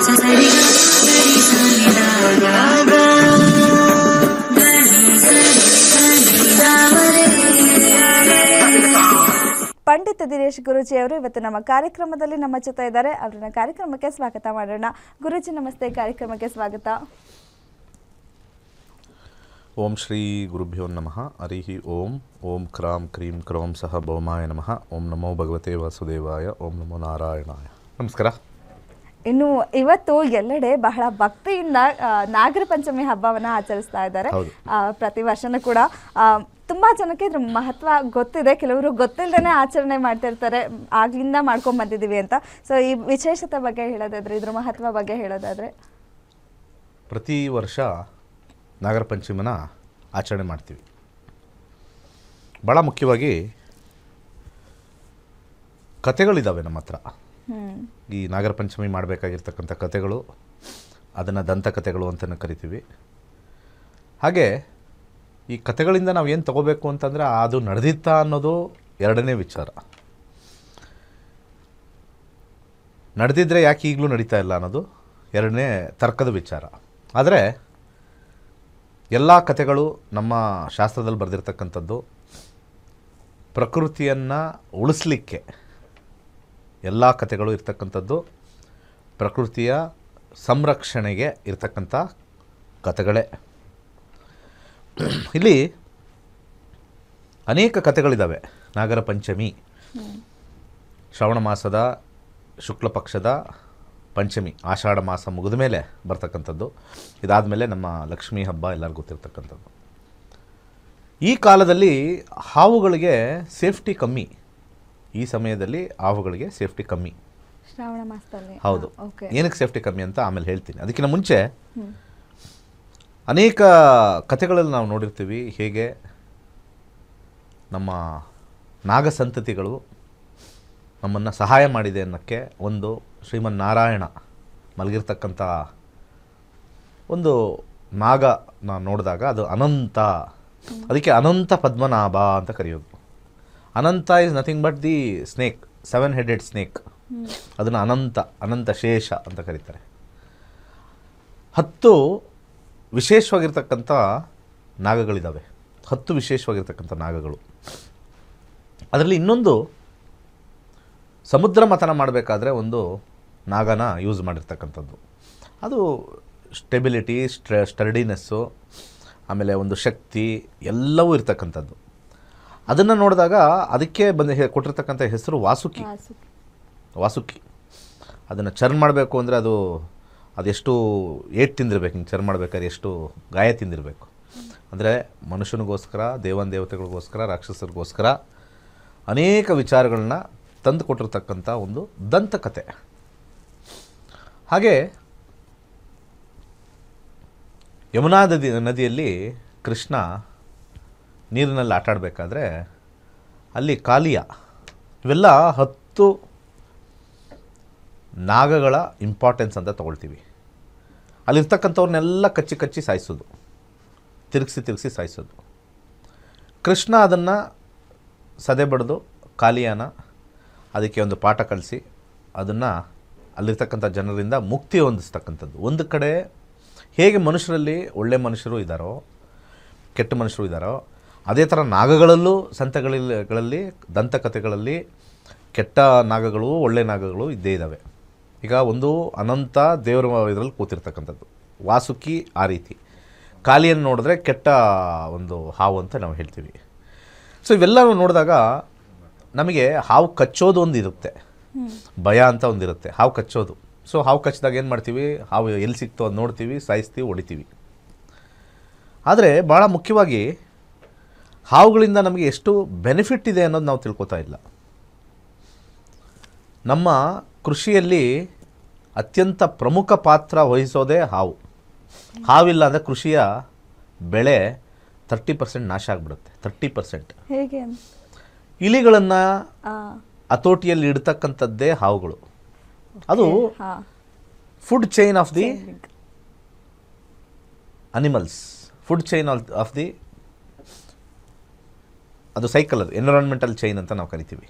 ಪಂಡಿತ ದಿನೇಶ್ ಗುರೂಜಿ ಅವರು ಇವತ್ತು ನಮ್ಮ ಕಾರ್ಯಕ್ರಮದಲ್ಲಿ ನಮ್ಮ ಜೊತೆ ಇದ್ದಾರೆ. ಅವರನ್ನ ಕಾರ್ಯಕ್ರಮಕ್ಕೆ ಸ್ವಾಗತ ಮಾಡೋಣ. ಗುರೂಜಿ ನಮಸ್ತೆ, ಕಾರ್ಯಕ್ರಮಕ್ಕೆ ಸ್ವಾಗತ. ಓಂ ಶ್ರೀ ಗುರುಭ್ಯೋ ನಮಃ. ಹರಿ ಓಂ. ಓಂ ಕ್ರಾಂ ಕ್ರೀಂ ಕ್ರೌಂ ಸಹ ಭೌಮಾಯ ನಮಃ. ಓಂ ನಮೋ ಭಗವತೆ ವಾಸುದೇವಾಯ. ಓಂ ನಮೋ ನಾರಾಯಣಾಯ. ನಮಸ್ಕಾರ. ಇನ್ನು ಇವತ್ತು ಎಲ್ಲೆಡೆ ಬಹಳ ಭಕ್ತಿಯಿಂದ ನಾಗರ ಪಂಚಮಿ ಹಬ್ಬವನ್ನು ಆಚರಿಸ್ತಾ ಇದ್ದಾರೆ. ಪ್ರತಿ ವರ್ಷನೂ ಕೂಡ ತುಂಬ ಜನಕ್ಕೆ ಇದ್ರ ಮಹತ್ವ ಗೊತ್ತಿದೆ, ಕೆಲವರು ಗೊತ್ತಿಲ್ಲದೇ ಆಚರಣೆ ಮಾಡ್ತಿರ್ತಾರೆ, ಆಗ್ಲಿಂದ ಮಾಡ್ಕೊಂಡು ಬಂದಿದ್ದೀವಿ ಅಂತ. ಸೊ ಈ ವಿಶೇಷತೆ ಬಗ್ಗೆ ಹೇಳೋದಾದ್ರೆ, ಇದ್ರ ಮಹತ್ವ ಬಗ್ಗೆ ಹೇಳೋದಾದರೆ, ಪ್ರತಿ ವರ್ಷ ನಾಗರ ಪಂಚಮಿನ ಆಚರಣೆ ಮಾಡ್ತೀವಿ. ಭಾಳ ಮುಖ್ಯವಾಗಿ ಕತೆಗಳಿದ್ದಾವೆ ನಮ್ಮ ಹತ್ರ. ಈ ನಾಗರ ಪಂಚಮಿ ಮಾಡಬೇಕಾಗಿರ್ತಕ್ಕಂಥ ಕತೆಗಳು, ಅದನ್ನು ದಂತಕಥೆಗಳು ಅಂತಲೂ ಕರಿತೀವಿ. ಹಾಗೆ ಈ ಕತೆಗಳಿಂದ ನಾವು ಏನು ತಗೋಬೇಕು ಅಂತಂದರೆ, ಅದು ನಡೆದಿತ್ತಾ ಅನ್ನೋದು ಎರಡನೇ ವಿಚಾರ. ನಡೆದಿದ್ದರೆ ಯಾಕೆ ಈಗಲೂ ನಡೀತಾ ಇಲ್ಲ ಅನ್ನೋದು ಎರಡನೇ ತರ್ಕದ ವಿಚಾರ. ಆದರೆ ಎಲ್ಲ ಕತೆಗಳು ನಮ್ಮ ಶಾಸ್ತ್ರದಲ್ಲಿ ಬರೆದಿರ್ತಕ್ಕಂಥದ್ದು ಪ್ರಕೃತಿಯನ್ನು ಉಳಿಸ್ಲಿಕ್ಕೆ. ಎಲ್ಲ ಕತೆಗಳು ಇರ್ತಕ್ಕಂಥದ್ದು ಪ್ರಕೃತಿಯ ಸಂರಕ್ಷಣೆಗೆ ಇರ್ತಕ್ಕಂಥ ಕತೆಗಳೇ. ಇಲ್ಲಿ ಅನೇಕ ಕತೆಗಳಿದ್ದಾವೆ. ನಾಗರ ಪಂಚಮಿ ಶ್ರಾವಣ ಮಾಸದ ಶುಕ್ಲ ಪಕ್ಷದ ಪಂಚಮಿ, ಆಷಾಢ ಮಾಸ ಮುಗಿದ ಮೇಲೆ ಬರ್ತಕ್ಕಂಥದ್ದು. ಇದಾದಮೇಲೆ ನಮ್ಮ ಲಕ್ಷ್ಮೀ ಹಬ್ಬ ಎಲ್ಲರಿಗೂ ಗೊತ್ತಿರ್ತಕ್ಕಂಥದ್ದು. ಈ ಕಾಲದಲ್ಲಿ ಹಾವುಗಳಿಗೆ ಸೇಫ್ಟಿ ಕಮ್ಮಿ. ಈ ಸಮಯದಲ್ಲಿ ಹಾವುಗಳಿಗೆ ಸೇಫ್ಟಿ ಕಮ್ಮಿ. ಶ್ರಾವಣ ಮಾಸದಲ್ಲಿ ಹೌದು. ಏನಕ್ಕೆ ಸೇಫ್ಟಿ ಕಮ್ಮಿ ಅಂತ ಆಮೇಲೆ ಹೇಳ್ತೀನಿ. ಅದಕ್ಕಿಂತ ಮುಂಚೆ ಅನೇಕ ಕಥೆಗಳಲ್ಲಿ ನಾವು ನೋಡಿರ್ತೀವಿ ಹೇಗೆ ನಮ್ಮ ನಾಗಸಂತತಿಗಳು ನಮ್ಮನ್ನು ಸಹಾಯ ಮಾಡಿದೆ ಅನ್ನೋಕ್ಕೆ ಒಂದು ಶ್ರೀಮನ್ನಾರಾಯಣ ಮಲಗಿರ್ತಕ್ಕಂಥ ಒಂದು ನಾಗನ ನೋಡಿದಾಗ ಅದು ಅನಂತ, ಅದಕ್ಕೆ ಅನಂತ ಪದ್ಮನಾಭ ಅಂತ ಕರೆಯೋದು. Anantha is nothing but the snake, 7-headed snake. ಅದನ್ನು ಅನಂತ ಶೇಷ ಅಂತ ಕರೀತಾರೆ. 10 ವಿಶೇಷವಾಗಿರ್ತಕ್ಕಂಥ ನಾಗಗಳಿದ್ದಾವೆ. 10 ವಿಶೇಷವಾಗಿರ್ತಕ್ಕಂಥ ನಾಗಗಳು. ಅದರಲ್ಲಿ ಇನ್ನೊಂದು ಸಮುದ್ರ ಮಥನ ಮಾಡಬೇಕಾದ್ರೆ ಒಂದು ನಾಗನ ಯೂಸ್ ಮಾಡಿರ್ತಕ್ಕಂಥದ್ದು. ಅದು ಸ್ಟೆಬಿಲಿಟಿ, ಸ್ಟರ್ಡಿನೆಸ್ಸು, ಆಮೇಲೆ ಒಂದು ಶಕ್ತಿ ಎಲ್ಲವೂ ಇರ್ತಕ್ಕಂಥದ್ದು. ಅದನ್ನು ನೋಡಿದಾಗ ಅದಕ್ಕೆ ಕೊಟ್ಟಿರ್ತಕ್ಕಂಥ ಹೆಸರು ವಾಸುಕಿ. ಅದನ್ನು ಚರ್ನ್ ಮಾಡಬೇಕು ಅಂದರೆ ಅದೆಷ್ಟು ಏಟ್ ತಿಂದಿರಬೇಕು. ಹಿಂಗೆ ಚರ್ನ್ ಮಾಡಬೇಕಾದ್ರೆ ಎಷ್ಟು ಗಾಯ ತಿಂದಿರಬೇಕು ಅಂದರೆ, ಮನುಷ್ಯನಿಗೋಸ್ಕರ, ದೇವತೆಗಳಿಗೋಸ್ಕರ, ರಾಕ್ಷಸರಿಗೋಸ್ಕರ ಅನೇಕ ವಿಚಾರಗಳನ್ನ ತಂದು ಕೊಟ್ಟಿರ್ತಕ್ಕಂಥ ಒಂದು ದಂತಕಥೆ. ಹಾಗೆ ಯಮುನಾ ನದಿಯಲ್ಲಿ ಕೃಷ್ಣ ನೀರಿನಲ್ಲಿ ಆಟಾಡಬೇಕಾದ್ರೆ ಅಲ್ಲಿ ಕಾಲಿಯ, ಇವೆಲ್ಲ 10 ನಾಗಗಳ ಇಂಪಾರ್ಟೆನ್ಸ್ ಅಂತ ತೊಗೊಳ್ತೀವಿ. ಅಲ್ಲಿರ್ತಕ್ಕಂಥವ್ರನ್ನೆಲ್ಲ ಕಚ್ಚಿ ಸಾಯಿಸೋದು, ತಿರುಗಿಸಿ ಸಾಯಿಸೋದು. ಕೃಷ್ಣ ಅದನ್ನು ಸದೆ ಬಡಿದು ಕಾಲಿಯಾನ ಅದಕ್ಕೆ ಒಂದು ಪಾಠ ಕಲಿಸಿ ಅದನ್ನು ಅಲ್ಲಿರ್ತಕ್ಕಂಥ ಜನರಿಂದ ಮುಕ್ತಿ ಹೊಂದಿಸ್ತಕ್ಕಂಥದ್ದು. ಒಂದು ಕಡೆ ಹೇಗೆ ಮನುಷ್ಯರಲ್ಲಿ ಒಳ್ಳೆ ಮನುಷ್ಯರು ಇದ್ದಾರೋ, ಕೆಟ್ಟ ಮನುಷ್ಯರು ಇದ್ದಾರೋ, ಅದೇ ಥರ ನಾಗಗಳಲ್ಲೂ ಸಂತಗಳಲ್ಲಿ ದಂತಕಥೆಗಳಲ್ಲಿ ಕೆಟ್ಟ ನಾಗಗಳು, ಒಳ್ಳೆ ನಾಗಗಳು ಇದ್ದೇ ಇದ್ದಾವೆ. ಈಗ ಒಂದು ಅನಂತ ದೇವರ ಇದರಲ್ಲಿ ಕೂತಿರ್ತಕ್ಕಂಥದ್ದು, ವಾಸುಕಿ ಆ ರೀತಿ. ಕಾಲಿಯನ್ನು ನೋಡಿದ್ರೆ ಕೆಟ್ಟ ಒಂದು ಹಾವು ಅಂತ ನಾವು ಹೇಳ್ತೀವಿ. ಸೊ ಇವೆಲ್ಲವೂ ನೋಡಿದಾಗ ನಮಗೆ ಹಾವು ಕಚ್ಚೋದು ಒಂದು ಇರುತ್ತೆ, ಭಯ ಅಂತ ಒಂದಿರುತ್ತೆ, ಹಾವು ಕಚ್ಚೋದು. ಸೊ ಹಾವು ಕಚ್ಚಿದಾಗ ಏನು ಮಾಡ್ತೀವಿ, ಹಾವು ಎಲ್ಲಿ ಸಿಕ್ತೋ ಅದು ನೋಡ್ತೀವಿ, ಸಾಯಿಸ್ತೀವಿ, ಹೊಡಿತೀವಿ. ಆದರೆ ಭಾಳ ಮುಖ್ಯವಾಗಿ ಹಾವುಗಳಿಂದ ನಮಗೆ ಎಷ್ಟು ಬೆನಿಫಿಟ್ ಇದೆ ಅನ್ನೋದು ನಾವು ತಿಳ್ಕೊತಾ ಇಲ್ಲ. ನಮ್ಮ ಕೃಷಿಯಲ್ಲಿ ಅತ್ಯಂತ ಪ್ರಮುಖ ಪಾತ್ರ ವಹಿಸೋದೇ ಹಾವು. ಹಾವಿಲ್ಲ ಅಂದರೆ ಕೃಷಿಯ ಬೆಳೆ 30% ನಾಶ ಆಗಿಬಿಡುತ್ತೆ. 30%. ಹೇಗೆ? ಇಲಿಗಳನ್ನು ಹತೋಟಿಯಲ್ಲಿ ಇಡ್ತಕ್ಕಂಥದ್ದೇ ಹಾವುಗಳು. ಅದು food chain of the animals, food chain of the, ಅದು ಸೈಕಲ್, ಅದು ಎನ್ವಿರಾನ್ಮೆಂಟಲ್ ಚೈನ್ ಅಂತ ನಾವು ಕರಿತೀವಿ.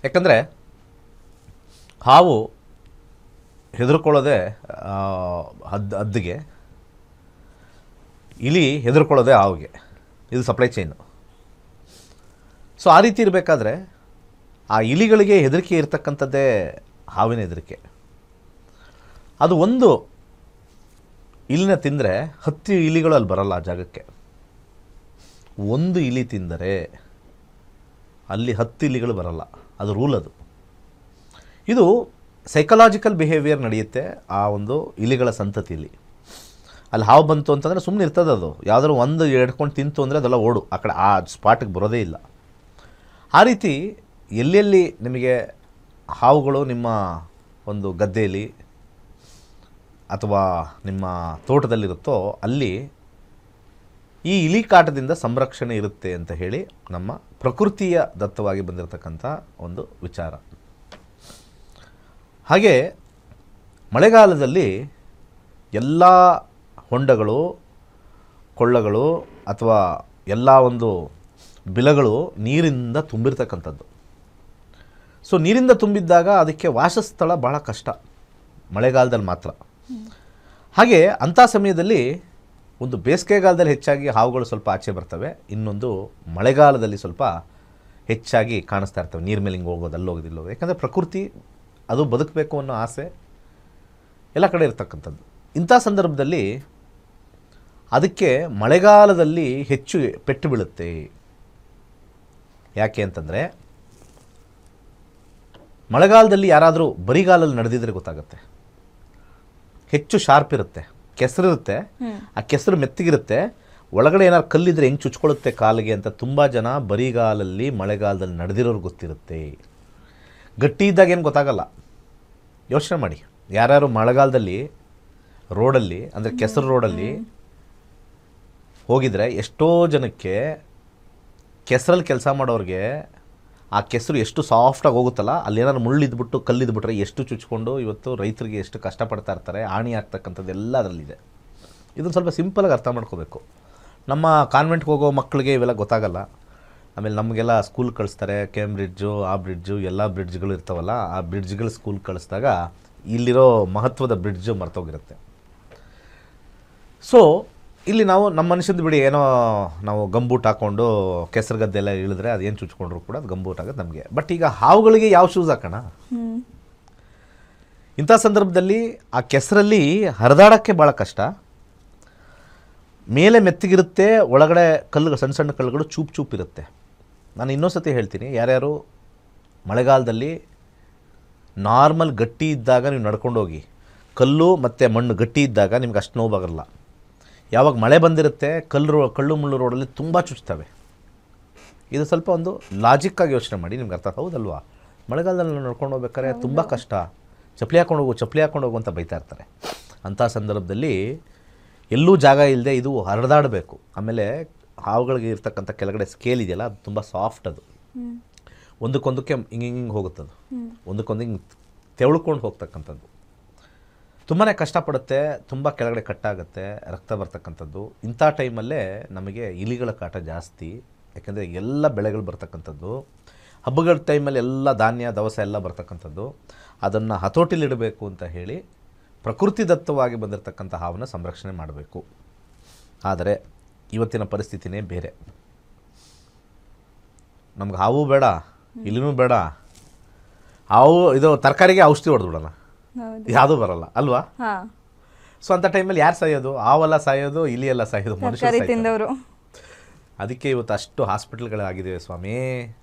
ಯಾಕಂದರೆ ಹಾವು ಹೆದರ್ಕೊಳ್ಳೋದೆ ಹದ್ದಿಗೆ, ಇಲಿ ಹೆದರ್ಕೊಳ್ಳೋದೆ ಹಾವಿಗೆ. ಇದು ಸಪ್ಲೈ ಚೈನು. ಸೊ ಆ ರೀತಿ ಇರಬೇಕಾದ್ರೆ ಆ ಇಲಿಗಳಿಗೆ ಹೆದರಿಕೆ ಇರ್ತಕ್ಕಂಥದ್ದೇ ಹಾವಿನ ಹೆದರಿಕೆ. ಅದು ಒಂದು ಇಲಿನ ತಿಂದರೆ 10 ಇಲಿಗಳು ಅಲ್ಲಿ ಬರಲ್ಲ ಆ ಜಾಗಕ್ಕೆ. ಒಂದು ಇಲಿ ತಿಂದರೆ ಅಲ್ಲಿ 10 ಇಲಿಗಳು ಬರಲ್ಲ. ಅದು ರೂಲ್. ಅದು ಇದು ಸೈಕಲಾಜಿಕಲ್ ಬಿಹೇವಿಯರ್ ನಡೆಯುತ್ತೆ ಆ ಒಂದು ಇಲಿಗಳ ಸಂತತಿಯಲ್ಲಿ. ಅಲ್ಲಿ ಹಾವು ಬಂತು ಅಂತಂದರೆ ಸುಮ್ಮನೆ ಇರ್ತದೆ. ಅದು ಯಾವುದಾದ್ರು ಒಂದು ಎಡ್ಕೊಂಡು ತಿಂತು ಅಂದರೆ ಅದೆಲ್ಲ ಓಡು, ಆ ಕಡೆ ಆ ಸ್ಪಾಟಿಗೆ ಬರೋದೇ ಇಲ್ಲ. ಆ ರೀತಿ ಎಲ್ಲೆಲ್ಲಿ ನಿಮಗೆ ಹಾವುಗಳು ನಿಮ್ಮ ಒಂದು ಗದ್ದೆಯಲ್ಲಿ ಅಥವಾ ನಿಮ್ಮ ತೋಟದಲ್ಲಿರುತ್ತೋ ಅಲ್ಲಿ ಈ ಇಲಿ ಕಾಟದಿಂದ ಸಂರಕ್ಷಣೆ ಇರುತ್ತೆ ಅಂತ ಹೇಳಿ ನಮ್ಮ ಪ್ರಕೃತಿಯ ದತ್ತವಾಗಿ ಬಂದಿರತಕ್ಕಂಥ ಒಂದು ವಿಚಾರ. ಹಾಗೆ ಮಳೆಗಾಲದಲ್ಲಿ ಎಲ್ಲ ಹೊಂಡಗಳು, ಕೊಳ್ಳಗಳು ಅಥವಾ ಎಲ್ಲ ಒಂದು ಬಿಲಗಳು ನೀರಿಂದ ತುಂಬಿರ್ತಕ್ಕಂಥದ್ದು. ಸೊ ನೀರಿಂದ ತುಂಬಿದ್ದಾಗ ಅದಕ್ಕೆ ವಾಸಸ್ಥಳ ಭಾಳ ಕಷ್ಟ, ಮಳೆಗಾಲದಲ್ಲಿ ಮಾತ್ರ. ಹಾಗೆ ಅಂಥ ಸಮಯದಲ್ಲಿ ಒಂದು ಬೇಸಿಗೆಗಾಲದಲ್ಲಿ ಹೆಚ್ಚಾಗಿ ಹಾವುಗಳು ಸ್ವಲ್ಪ ಆಚೆ ಬರ್ತವೆ, ಇನ್ನೊಂದು ಮಳೆಗಾಲದಲ್ಲಿ ಸ್ವಲ್ಪ ಹೆಚ್ಚಾಗಿ ಕಾಣಿಸ್ತಾ ಇರ್ತವೆ. ನೀರು ಮೇಲೆ ಹಿಂಗೆ ಹೋಗೋದು, ಅಲ್ಲಿ ಹೋಗೋದು, ಇಲ್ಲಿ ಹೋಗೋದು. ಯಾಕಂದರೆ ಪ್ರಕೃತಿ ಅದು ಬದುಕಬೇಕು ಅನ್ನೋ ಆಸೆ ಎಲ್ಲ ಕಡೆ ಇರ್ತಕ್ಕಂಥದ್ದು. ಇಂಥ ಸಂದರ್ಭದಲ್ಲಿ ಅದಕ್ಕೆ ಮಳೆಗಾಲದಲ್ಲಿ ಹೆಚ್ಚು ಪೆಟ್ಟು ಬೀಳುತ್ತೆ. ಯಾಕೆ ಅಂತಂದರೆ ಮಳೆಗಾಲದಲ್ಲಿ ಯಾರಾದರೂ ಬರಿಗಾಲಲ್ಲಿ ನಡೆದಿದ್ರೆ ಗೊತ್ತಾಗುತ್ತೆ. ಹೆಚ್ಚು ಶಾರ್ಪ್ ಇರುತ್ತೆ, ಕೆಸರಿರುತ್ತೆ, ಆ ಕೆಸರು ಮೆತ್ತಗಿರುತ್ತೆ, ಒಳಗಡೆ ಏನಾದ್ರು ಕಲ್ಲಿದ್ರೆ ಹೆಂಗೆ ಚುಚ್ಕೊಳ್ಳುತ್ತೆ ಕಾಲಿಗೆ ಅಂತ ತುಂಬ ಜನ ಬರಿಗಾಲಲ್ಲಿ ಮಳೆಗಾಲದಲ್ಲಿ ನಡೆದಿರೋರು ಗೊತ್ತಿರುತ್ತೆ. ಗಟ್ಟಿ ಇದ್ದಾಗ ಏನು ಗೊತ್ತಾಗಲ್ಲ. ಯೋಚನೆ ಮಾಡಿ, ಯಾರ್ಯಾರು ಮಳೆಗಾಲದಲ್ಲಿ ರೋಡಲ್ಲಿ ಅಂದರೆ ಕೆಸರು ರೋಡಲ್ಲಿ ಹೋಗಿದ್ರೆ ಎಷ್ಟೋ ಜನಕ್ಕೆ ಕೆಸರಲ್ಲಿ ಕೆಲಸ ಮಾಡೋರಿಗೆ ಆ ಕೆಸರು ಎಷ್ಟು ಸಾಫ್ಟಾಗಿ ಹೋಗುತ್ತಲ್ಲ, ಅಲ್ಲಿ ಏನಾದ್ರು ಮುಳ್ಳಿದ್ಬಿಟ್ಟು ಕಲ್ಲಿದ್ಬಿಟ್ರೆ ಎಷ್ಟು ಚುಚ್ಕೊಂಡು ಇವತ್ತು ರೈತರಿಗೆ ಎಷ್ಟು ಕಷ್ಟಪಡ್ತಾ ಇರ್ತಾರೆ, ಹಾನಿ ಆಗ್ತಕ್ಕಂಥದ್ದು ಎಲ್ಲ ಅದರಲ್ಲಿದೆ. ಇದನ್ನು ಸ್ವಲ್ಪ ಸಿಂಪಲಾಗಿ ಅರ್ಥ ಮಾಡ್ಕೋಬೇಕು. ನಮ್ಮ ಕಾನ್ವೆಂಟ್ಗೆ ಹೋಗೋ ಮಕ್ಕಳಿಗೆ ಇವೆಲ್ಲ ಗೊತ್ತಾಗಲ್ಲ. ಆಮೇಲೆ ನಮಗೆಲ್ಲ ಸ್ಕೂಲ್ ಕಳಿಸ್ತಾರೆ, ಕೇಂಬ್ರಿಡ್ಜು, ಆ ಬ್ರಿಡ್ಜು, ಎಲ್ಲ ಬ್ರಿಡ್ಜ್ಗಳು ಇರ್ತಾವಲ್ಲ, ಆ ಬ್ರಿಡ್ಜ್ಗಳು ಸ್ಕೂಲ್ ಕಳಿಸಿದಾಗ ಇಲ್ಲಿರೋ ಮಹತ್ವದ ಬ್ರಿಡ್ಜು ಮರ್ತೋಗಿರುತ್ತೆ. ಸೊ ಇಲ್ಲಿ ನಾವು ನಮ್ಮ ಮನುಷ್ಯಂದು ಬಿಡಿ, ಏನೋ ನಾವು ಗಂಬೂಟ್ ಹಾಕ್ಕೊಂಡು ಕೆಸರು ಗದ್ದೆಲ್ಲ ಇಳಿದ್ರೆ ಅದೇನು ಚುಚ್ಕೊಂಡ್ರು ಕೂಡ ಅದು ಗಂಬೂಟ್ ಆಗುತ್ತೆ ನಮಗೆ. ಬಟ್ ಈಗ ಹಾವುಗಳಿಗೆ ಯಾವ ಶೂಸ್ ಹಾಕೋಣ? ಇಂಥ ಸಂದರ್ಭದಲ್ಲಿ ಆ ಕೆಸರಲ್ಲಿ ಹರಿದಾಡೋಕ್ಕೆ ಭಾಳ ಕಷ್ಟ. ಮೇಲೆ ಮೆತ್ತಗಿರುತ್ತೆ, ಒಳಗಡೆ ಕಲ್ಲುಗಳು, ಸಣ್ಣ ಸಣ್ಣ ಕಲ್ಲುಗಳು ಚೂಪ್ ಚೂಪ್ ಇರುತ್ತೆ. ನಾನು ಇನ್ನೊಂದು ಸತಿ ಹೇಳ್ತೀನಿ, ಯಾರ್ಯಾರು ಮಳೆಗಾಲದಲ್ಲಿ ನಾರ್ಮಲ್ ಗಟ್ಟಿ ಇದ್ದಾಗ ನೀವು ನಡ್ಕೊಂಡು ಹೋಗಿ, ಕಲ್ಲು ಮತ್ತು ಮಣ್ಣು ಗಟ್ಟಿ ಇದ್ದಾಗ ನಿಮ್ಗೆ ಅಷ್ಟು ನೋವಾಗಲ್ಲ. ಯಾವಾಗ ಮಳೆ ಬಂದಿರುತ್ತೆ ಕಲ್ಲು ಮುಳ್ಳು ರೋಡಲ್ಲಿ ತುಂಬ ಚುಚ್ತವೆ. ಇದು ಸ್ವಲ್ಪ ಒಂದು ಲಾಜಿಕ್ಕಾಗಿ ಯೋಚನೆ ಮಾಡಿ, ನಿಮ್ಗೆ ಅರ್ಥ ಹೌದಲ್ವಾ? ಮಳೆಗಾಲದಲ್ಲಿ ನಡ್ಕೊಂಡು ಹೋಗ್ಬೇಕಾದ್ರೆ ತುಂಬ ಕಷ್ಟ, ಚಪ್ಪಲಿ ಹಾಕ್ಕೊಂಡು ಹೋಗು ಅಂತ ಬೈತಾ ಇರ್ತಾರೆ. ಅಂಥ ಸಂದರ್ಭದಲ್ಲಿ ಎಲ್ಲೂ ಜಾಗ ಇಲ್ಲದೆ ಇದು ಹರಿದಾಡಬೇಕು. ಆಮೇಲೆ ಹಾವುಗಳಿಗೆ ಇರ್ತಕ್ಕಂಥ ಕೆಳಗಡೆ ಸ್ಕೇಲ್ ಇದೆಯಲ್ಲ, ಅದು ತುಂಬ ಸಾಫ್ಟ್. ಅದು ಒಂದಕ್ಕೊಂದಕ್ಕೆ ಹಿಂಗೆ ಹೋಗುತ್ತದು, ಒಂದಕ್ಕೊಂದು ಹಿಂಗೆ ತೆವಳ್ಕೊಂಡು ಹೋಗ್ತಕ್ಕಂಥದ್ದು. ತುಂಬಾ ಕಷ್ಟಪಡುತ್ತೆ, ತುಂಬ ಕೆಳಗಡೆ ಕಟ್ಟಾಗುತ್ತೆ, ರಕ್ತ ಬರ್ತಕ್ಕಂಥದ್ದು. ಇಂಥ ಟೈಮಲ್ಲೇ ನಮಗೆ ಇಲಿಗಳ ಕಾಟ ಜಾಸ್ತಿ. ಯಾಕೆಂದರೆ ಎಲ್ಲ ಬೆಳೆಗಳು ಬರ್ತಕ್ಕಂಥದ್ದು, ಹಬ್ಬಗಳ ಟೈಮಲ್ಲಿ ಎಲ್ಲ ಧಾನ್ಯ ದವಸ ಎಲ್ಲ ಬರ್ತಕ್ಕಂಥದ್ದು. ಅದನ್ನು ಹತೋಟಿಲಿಡಬೇಕು ಅಂತ ಹೇಳಿ ಪ್ರಕೃತಿ ದತ್ತವಾಗಿ ಬಂದಿರತಕ್ಕಂಥ ಹಾವನ್ನು ಸಂರಕ್ಷಣೆ ಮಾಡಬೇಕು. ಆದರೆ ಇವತ್ತಿನ ಪರಿಸ್ಥಿತಿನೇ ಬೇರೆ. ನಮ್ಗೆ ಹಾವು ಬೇಡ, ಇಲಿನೂ ಬೇಡ, ಹಾವು ಇದು ತರಕಾರಿಗೆ ಔಷಧಿ ಹೊಡೆದ್ಬಿಡೋಣ, ಯಾವುದೂ ಬರಲ್ಲ ಅಲ್ವಾ? ಸೊ ಅಂಥ ಟೈಮಲ್ಲಿ ಯಾರು ಸಾಯೋದು? ಹಾವೆಲ್ಲ ಸಾಯೋದು, ಇಲಿ ಎಲ್ಲ ಸಾಯೋದು, ಮನುಷ್ಯರು. ಅದಕ್ಕೆ ಇವತ್ತು ಅಷ್ಟು ಹಾಸ್ಪಿಟಲ್ಗಳಾಗಿದ್ದಾವೆ ಸ್ವಾಮಿ.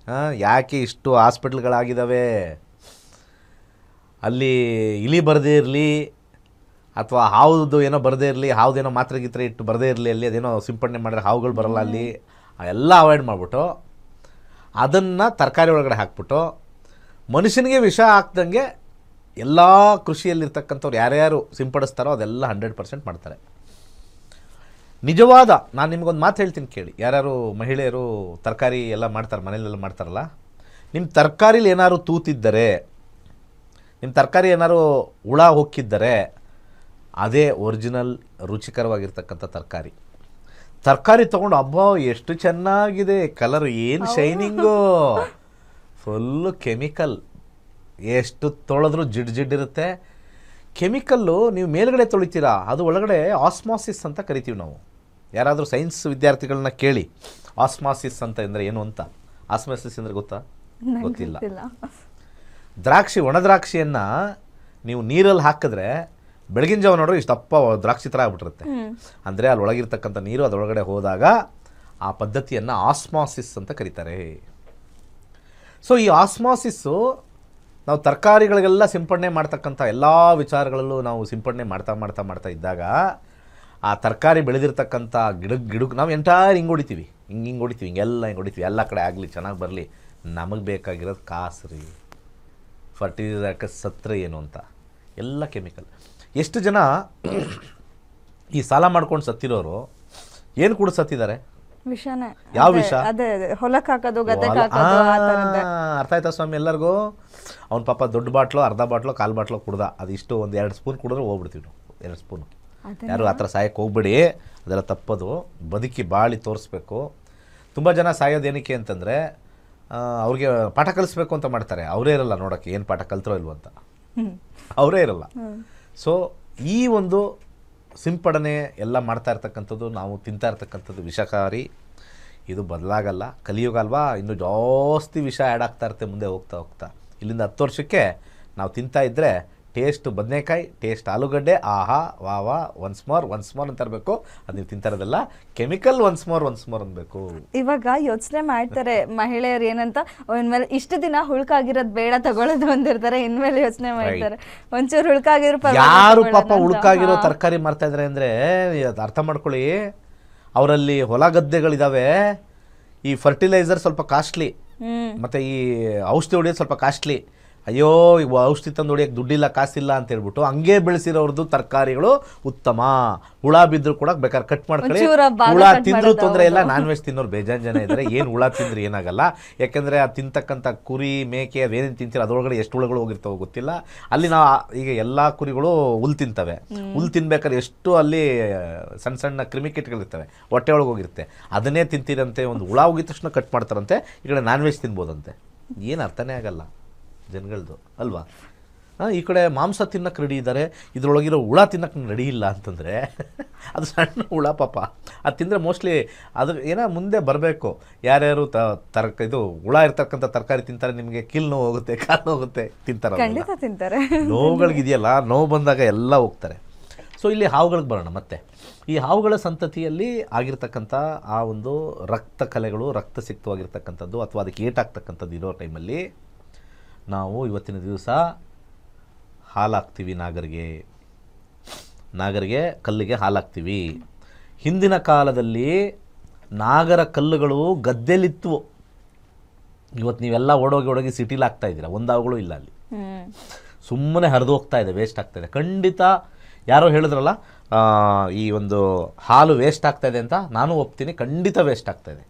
ಯಾಕೆ ಇಷ್ಟು ಹಾಸ್ಪಿಟಲ್ಗಳಾಗಿದ್ದಾವೆ? ಅಲ್ಲಿ ಇಲಿ ಬರದೇ ಇರಲಿ ಅಥವಾ ಹಾವುದು ಏನೋ ಬರದೇ ಇರಲಿ, ಹಾವುದೇನೋ ಮಾತ್ರೆ ಗೀತ್ರೆ ಇಟ್ಟು ಬರದೇ ಇರಲಿ, ಅಲ್ಲಿ ಅದೇನೋ ಸಿಂಪಡಣೆ ಮಾಡಿದ್ರೆ ಹಾವುಗಳು ಬರಲ್ಲ, ಅಲ್ಲಿ ಎಲ್ಲ ಅವಾಯ್ಡ್ ಮಾಡಿಬಿಟ್ಟು ಅದನ್ನು ತರಕಾರಿ ಒಳಗಡೆ ಹಾಕ್ಬಿಟ್ಟು ಮನುಷ್ಯನಿಗೆ ವಿಷ ಹಾಕ್ದಂಗೆ ಎಲ್ಲ ಕೃಷಿಯಲ್ಲಿರ್ತಕ್ಕಂಥವ್ರು ಯಾರ್ಯಾರು ಸಿಂಪಡಿಸ್ತಾರೋ ಅದೆಲ್ಲ 100% ಮಾಡ್ತಾರೆ. ನಿಜವಾದ, ನಾನು ನಿಮಗೊಂದು ಮಾತು ಹೇಳ್ತೀನಿ ಕೇಳಿ. ಯಾರ್ಯಾರು ಮಹಿಳೆಯರು ತರಕಾರಿ ಎಲ್ಲ ಮಾಡ್ತಾರೆ, ಮನೇಲೆಲ್ಲ ಮಾಡ್ತಾರಲ್ಲ, ನಿಮ್ಮ ತರಕಾರಿಲಿ ಏನಾದ್ರು ತೂತಿದ್ದರೆ, ನಿಮ್ಮ ತರಕಾರಿ ಏನಾದ್ರು ಹುಳ ಹೊಕ್ಕಿದ್ದರೆ ಅದೇ ಒರಿಜಿನಲ್ ರುಚಿಕರವಾಗಿರ್ತಕ್ಕಂಥ ತರಕಾರಿ. ತರಕಾರಿ ತೊಗೊಂಡು ಹಬ್ಬ ಎಷ್ಟು ಚೆನ್ನಾಗಿದೆ, ಕಲರ್ ಏನು ಶೈನಿಂಗು, ಫುಲ್ಲು ಕೆಮಿಕಲ್. ಎಷ್ಟು ತೊಳೆದ್ರೂ ಜಿಡ್ಡಿರುತ್ತೆ. ಕೆಮಿಕಲ್ಲು ನೀವು ಮೇಲ್ಗಡೆ ತೊಳಿತೀರಾ, ಅದು ಒಳಗಡೆ ಆಸ್ಮಾಸಿಸ್ ಅಂತ ಕರಿತೀವಿ ನಾವು. ಯಾರಾದರೂ ಸೈನ್ಸ್ ವಿದ್ಯಾರ್ಥಿಗಳನ್ನ ಕೇಳಿ ಆಸ್ಮಾಸಿಸ್ ಅಂತ ಅಂದರೆ ಏನು ಅಂತ. ಆಸ್ಮಾಸಿಸ್ ಅಂದರೆ ಗೊತ್ತಾ? ಗೊತ್ತಿಲ್ಲ. ದ್ರಾಕ್ಷಿ, ಒಣ ದ್ರಾಕ್ಷಿಯನ್ನು ನೀವು ನೀರಲ್ಲಿ ಹಾಕಿದ್ರೆ ಬೆಳಗಿನ ಜಾವ ನೋಡ್ರೆ ಇಷ್ಟು ದಪ್ಪ ದ್ರಾಕ್ಷಿ ಥರ ಆಗ್ಬಿಟ್ಟಿರುತ್ತೆ. ಅಂದರೆ ಅಲ್ಲಿ ಒಳಗಿರ್ತಕ್ಕಂಥ ನೀರು ಅದರೊಳಗಡೆ ಹೋದಾಗ ಆ ಪದ್ಧತಿಯನ್ನು ಆಸ್ಮಾಸಿಸ್ ಅಂತ ಕರೀತಾರೆ. ಸೊ ಈ ಆಸ್ಮಾಸಿಸ್ಸು ನಾವು ತರಕಾರಿಗಳಿಗೆಲ್ಲ ಸಿಂಪಡಣೆ ಮಾಡ್ತಕ್ಕಂಥ ಎಲ್ಲ ವಿಚಾರಗಳಲ್ಲೂ ನಾವು ಸಿಂಪಡಣೆ ಮಾಡ್ತಾ ಇದ್ದಾಗ ಆ ತರಕಾರಿ ಬೆಳೆದಿರ್ತಕ್ಕಂಥ ಗಿಡಕ್ಕೆ ನಾವು ಎಂಟೈರ್ ಹಿಂಗೆ ಹೊಡಿತೀವಿ, ಹಿಂಗೆ ಹೊಡಿತೀವಿ, ಹಿಂಗೆ ಹೊಡಿತೀವಿ, ಎಲ್ಲ ಕಡೆ ಆಗಲಿ, ಚೆನ್ನಾಗಿ ಬರಲಿ. ನಮಗೆ ಬೇಕಾಗಿರೋದು ಕಾಸು ರೀ, ಫರ್ಟಿಲೈಸರ್ ಸತ್ರ ಏನು ಅಂತ, ಎಲ್ಲ ಕೆಮಿಕಲ್. ಎಷ್ಟು ಜನ ಈ ಸಾಲ ಮಾಡ್ಕೊಂಡು ಸತ್ತಿರೋರು ಏನು ಕೂಡ ಸತ್ತಿದ್ದಾರೆ? ವಿಷನೇ. ಯಾವ ವಿಷ? ಅದೇ ಹೊಲಕ್ಕೆ ಹಾಕೋದು, ಗದ್ದೆಗೆ ಹಾಕೋದು, ಆ ಥರದ್ದೇ. ಅರ್ಥ ಆಯ್ತಾ ಸ್ವಾಮಿ ಎಲ್ಲರಿಗೂ? ಅವ್ನ ಪಾಪ ದೊಡ್ಡ ಬಾಟ್ಲು, ಅರ್ಧ ಬಾಟ್ಲು, ಕಾಲು ಬಾಟ್ಲು ಕುಡ್ದ, ಅದು ಇಷ್ಟು ಒಂದು 2 ಸ್ಪೂನ್ ಕುಡಿದ್ರೆ ಹೋಗ್ಬಿಡ್ತೀವಿ ನಾವು. 2 ಸ್ಪೂನು. ಯಾರು ಆ ಥರ ಸಾಯಕ್ಕೆ ಹೋಗ್ಬಿಡಿ, ಅದೆಲ್ಲ ತಪ್ಪದು. ಬದುಕಿ ಬಾಳಿ ತೋರಿಸ್ಬೇಕು. ತುಂಬ ಜನ ಸಾಯೋದೇನಕ್ಕೆ ಅಂತಂದರೆ ಅವ್ರಿಗೆ ಪಾಠ ಕಲಿಸ್ಬೇಕು ಅಂತ ಮಾಡ್ತಾರೆ. ಅವರೇ ಇರಲ್ಲ ನೋಡೋಕ್ಕೆ ಏನು ಪಾಠ ಕಲ್ತರೋ ಇಲ್ವೋ ಅಂತ, ಅವರೇ ಇರಲ್ಲ. ಸೊ ಈ ಒಂದು ಸಿಂಪಡಣೆ ಎಲ್ಲ ಮಾಡ್ತಾ ಇರ್ತಕ್ಕಂಥದ್ದು, ನಾವು ತಿಂತಾ ಇರ್ತಕ್ಕಂಥದ್ದು ವಿಷಕಾರಿ. ಇದು ಬದಲಾಗಲ್ಲ. ಕಲಿಯುಗ ಅಲ್ವಾ, ಇನ್ನೂ ಜಾಸ್ತಿ ವಿಷ ಆ್ಯಡ್ ಆಗ್ತಾ ಇರುತ್ತೆ ಮುಂದೆ ಹೋಗ್ತಾ. ಇಲ್ಲಿಂದ 10 ವರ್ಷಕ್ಕೆ ನಾವು ತಿಂತಾ ಇದ್ದರೆ ಟೇಸ್ಟ್ ಬದನೆಕಾಯಿ, ಟೇಸ್ಟ್ ಆಲೂಗಡ್ಡೆ, ಆಹಾ ವಾ ವಾ, ಒನ್ಸ್ ಮೋರ್ ಅಂತ ಇರಬೇಕು. ಅದು ನೀವು ತಿಂತಾ ಇರೋದಲ್ಲ ಕೆಮಿಕಲ್, ಒನ್ಸ್ ಮೋರ್ ಅನ್ಬೇಕು. ಇವಾಗ ಯೋಚನೆ ಮಾಡ್ತಾರೆ ಮಹಿಳೆಯರು ಏನಂತ, ಇನ್ಮೇಲೆ ಇಷ್ಟು ದಿನ ಹುಳ್ಕಾಗಿರೋದು ಬೇಡ ತಗೊಳ್ಳೋದು ಅಂದಿರ್ತಾರೆ, ಇನ್ಮೇಲೆ ಯೋಚನೆ ಮಾಡ್ತಾರೆ ಒಂಚೂರು ಹುಳ್ಕಾಗಿರೋ ಯಾರು ಪಾಪ ಹುಳ್ಕಾಗಿರೋ ತರಕಾರಿ ಮಾರ್ತಾ ಇದ್ದಾರೆ ಅಂದರೆ ಅರ್ಥ ಮಾಡ್ಕೊಳ್ಳಿ. ಅವರಲ್ಲಿ ಹೊಲ ಗದ್ದೆಗಳಿದಾವೆ, ಈ ಫರ್ಟಿಲೈಸರ್ ಸ್ವಲ್ಪ ಕಾಸ್ಟ್ಲಿ, ಮತ್ತು ಈ ಔಷಧಿ ಹೊಡಿಯೋದು ಸ್ವಲ್ಪ ಕಾಸ್ಟ್ಲಿ. ಅಯ್ಯೋ ಈಗ ಔಷಧಿ ತಂದು ಹೊಡಿಯೋಕ್ಕೆ ದುಡ್ಡಿಲ್ಲ, ಕಾಸಿಲ್ಲ ಅಂತ ಹೇಳ್ಬಿಟ್ಟು ಹಂಗೆ ಬೆಳೆಸಿರೋರ್ದು ತರಕಾರಿಗಳು ಉತ್ತಮ. ಹುಳ ಬಿದ್ದರೂ ಕೂಡ ಬೇಕಾದ್ರೆ ಕಟ್ ಮಾಡ್ಕೊಳ್ಳಿ. ಹುಳ ತಿಂದರೂ ತೊಂದರೆ ಇಲ್ಲ. ನಾನ್ ವೆಜ್ ತಿನ್ನೋರು ಬೇಜಾನ್ ಜನ ಇದ್ದಾರೆ. ಏನು ಹುಳ ತಿಂದ್ರೆ ಏನಾಗಲ್ಲ, ಯಾಕೆಂದರೆ ಅದು ತಿಂತಕ್ಕಂಥ ಕುರಿ, ಮೇಕೆ, ಅದೇನೇನು ತಿಂತೀರ ಅದರೊಳಗಡೆ ಎಷ್ಟು ಹುಳುಗಳು ಹೋಗಿರ್ತಾವೋ ಗೊತ್ತಿಲ್ಲ. ಅಲ್ಲಿ ನಾವು ಈಗ ಎಲ್ಲ ಕುರಿಗಳು ಹುಲ್ ತಿಂತವೆ. ಹುಲ್ ತಿನ್ಬೇಕಾದ್ರೆ ಎಷ್ಟು ಅಲ್ಲಿ ಸಣ್ಣ ಸಣ್ಣ ಕ್ರಿಮಿಕೀಟಗಳಿರ್ತವೆ, ಹೊಟ್ಟೆ ಒಳಗೆ ಹೋಗಿರುತ್ತೆ. ಅದನ್ನೇ ತಿಂತೀರಂತೆ. ಒಂದು ಹುಳ ಹೋಗಿದ ತಕ್ಷಣ ಕಟ್ ಮಾಡ್ತಾರಂತೆ. ಈ ಕಡೆ ನಾನ್ ವೆಜ್ ತಿನ್ಬೋದಂತೆ. ಏನು ಅರ್ಥನೇ ಆಗಲ್ಲ ಜನಗಳದು ಅಲ್ವಾ? ಈ ಕಡೆ ಮಾಂಸ ತಿನ್ನಕ್ಕೆ ರೆಡಿ ಇದ್ದಾರೆ, ಇದರೊಳಗಿರೋ ಹುಳ ತಿನ್ನಕ್ಕೆ ರೆಡಿ ಇಲ್ಲ ಅಂತಂದರೆ ಅದು ಸಣ್ಣ ಹುಳ ಪಾಪ. ಅದು ತಿಂದರೆ ಮೋಸ್ಟ್ಲಿ ಅದು ಏನೋ ಮುಂದೆ ಬರಬೇಕು. ಯಾರ್ಯಾರು ಇದು ಹುಳ ಇರ್ತಕ್ಕಂಥ ತರಕಾರಿ ತಿಂತಾರೆ, ನಿಮಗೆ ಕೀಲು ನೋವು ಹೋಗುತ್ತೆ, ಕಾಲು ನೋವು ಹೋಗುತ್ತೆ, ತಿಂತಾರೆ. ನೋವುಗಳಿಗಿದೆಯಲ್ಲ, ನೋವು ಬಂದಾಗ ಎಲ್ಲ ಹೋಗ್ತಾರೆ. ಸೊ ಇಲ್ಲಿ ಹಾವುಗಳಿಗೆ ಬರೋಣ. ಮತ್ತೆ ಈ ಹಾವುಗಳ ಸಂತತಿಯಲ್ಲಿ ಆಗಿರ್ತಕ್ಕಂಥ ಆ ಒಂದು ರಕ್ತ ಕಲೆಗಳು, ರಕ್ತಸಿಕ್ತವಾಗಿರ್ತಕ್ಕಂಥದ್ದು ಅಥವಾ ಅದಕ್ಕೆ ಏಟಾಗ್ತಕ್ಕಂಥದ್ದು ಇರೋ ಟೈಮಲ್ಲಿ ನಾವು ಇವತ್ತಿನ ದಿವಸ ಹಾಲಾಕ್ತೀವಿ. ನಾಗರಿಗೆ ಕಲ್ಲಿಗೆ ಹಾಲಾಕ್ತೀವಿ. ಹಿಂದಿನ ಕಾಲದಲ್ಲಿ ನಾಗರ ಕಲ್ಲುಗಳು ಗದ್ದೆಲಿತ್ತು. ಇವತ್ತು ನೀವೆಲ್ಲ ಓಡೋಗಿ ಸಿಟಿಲಿ ಆಗ್ತಾ ಇದ್ದೀರಾ, ಒಂದು ಹಾವುಗಳು ಇಲ್ಲ ಅಲ್ಲಿ. ಸುಮ್ಮನೆ ಹರಿದು ಹೋಗ್ತಾ ಇದೆ, ವೇಸ್ಟ್ ಆಗ್ತಾ ಇದೆ. ಖಂಡಿತ ಯಾರೋ ಹೇಳಿದ್ರಲ್ಲ ಈ ಒಂದು ಹಾಲು ವೇಸ್ಟ್ ಆಗ್ತಾ ಇದೆ ಅಂತ, ನಾನು ಒಪ್ತೀನಿ. ಖಂಡಿತ ವೇಸ್ಟ್ ಆಗ್ತಾ ಇದೆ.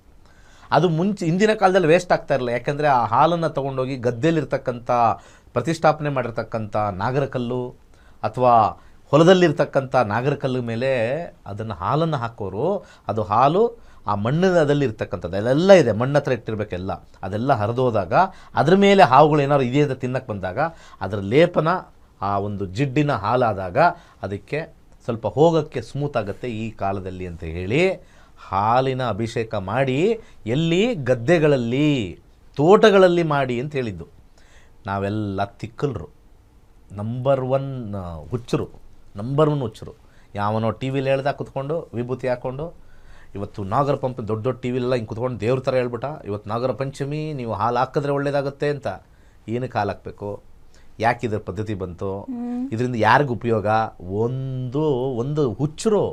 ಅದು ಹಿಂದಿನ ಕಾಲದಲ್ಲಿ ವೇಸ್ಟ್ ಆಗ್ತಾ ಇರಲಿಲ್ಲ. ಯಾಕೆಂದರೆ ಆ ಹಾಲನ್ನು ತೊಗೊಂಡೋಗಿ ಗದ್ದೆಲಿರ್ತಕ್ಕಂಥ ಪ್ರತಿಷ್ಠಾಪನೆ ಮಾಡಿರ್ತಕ್ಕಂಥ ನಾಗರಕಲ್ಲು ಅಥವಾ ಹೊಲದಲ್ಲಿರ್ತಕ್ಕಂಥ ನಾಗರಕಲ್ಲು ಮೇಲೆ ಅದನ್ನು ಹಾಲನ್ನು ಹಾಕೋರು. ಅದು ಹಾಲು ಆ ಮಣ್ಣಿನದಲ್ಲಿರ್ತಕ್ಕಂಥದ್ದು ಅದೆಲ್ಲ ಇದೆ, ಮಣ್ಣ ಹತ್ರ ಇಟ್ಟಿರಬೇಕೆಲ್ಲ. ಅದೆಲ್ಲ ಹರಿದೋದಾಗ ಅದ್ರ ಮೇಲೆ ಹಾವುಗಳು ಏನಾದ್ರು ಇದೆ ಅಂತ ತಿನ್ನಕ್ಕೆ ಬಂದಾಗ ಅದರ ಲೇಪನ ಆ ಒಂದು ಜಿಡ್ಡಿನ ಹಾಲಾದಾಗ ಅದಕ್ಕೆ ಸ್ವಲ್ಪ ಹೋಗೋಕ್ಕೆ ಸ್ಮೂತ್ ಆಗುತ್ತೆ ಈ ಕಾಲದಲ್ಲಿ ಅಂತ ಹೇಳಿ ಹಾಲಿನ ಅಭಿಷೇಕ ಮಾಡಿ, ಎಲ್ಲಿ ಗದ್ದೆಗಳಲ್ಲಿ, ತೋಟಗಳಲ್ಲಿ ಮಾಡಿ ಅಂತ ಹೇಳಿದ್ದು. ನಾವೆಲ್ಲ ತಿಕ್ಕಲರು, ನಂಬರ್ 1 ಹುಚ್ಚರು. ಯಾವನೋ ಟಿ ವಿಲಿ ಹೇಳ್ದ ಕೂತ್ಕೊಂಡು ವಿಭೂತಿ ಹಾಕ್ಕೊಂಡು, ಇವತ್ತು ನಾಗರ ಪಂಪ ದೊಡ್ಡ ಟಿ ವಿಲೆಲ್ಲ ಹಿಂಗೆ ಕೂತ್ಕೊಂಡು ದೇವ್ರ ಥರ ಹೇಳ್ಬಿಟ್ಟ, ಇವತ್ತು ನಾಗರ ಪಂಚಮಿ, ನೀವು ಹಾಲು ಹಾಕಿದ್ರೆ ಒಳ್ಳೇದಾಗುತ್ತೆ ಅಂತ. ಏನಕ್ಕೆ ಹಾಲು ಹಾಕಬೇಕು? ಯಾಕೆ ಇದ್ರ ಪದ್ಧತಿ ಬಂತು? ಇದರಿಂದ ಯಾರಿಗೂ ಉಪಯೋಗ? ಒಂದು ಹುಚ್ಚರು.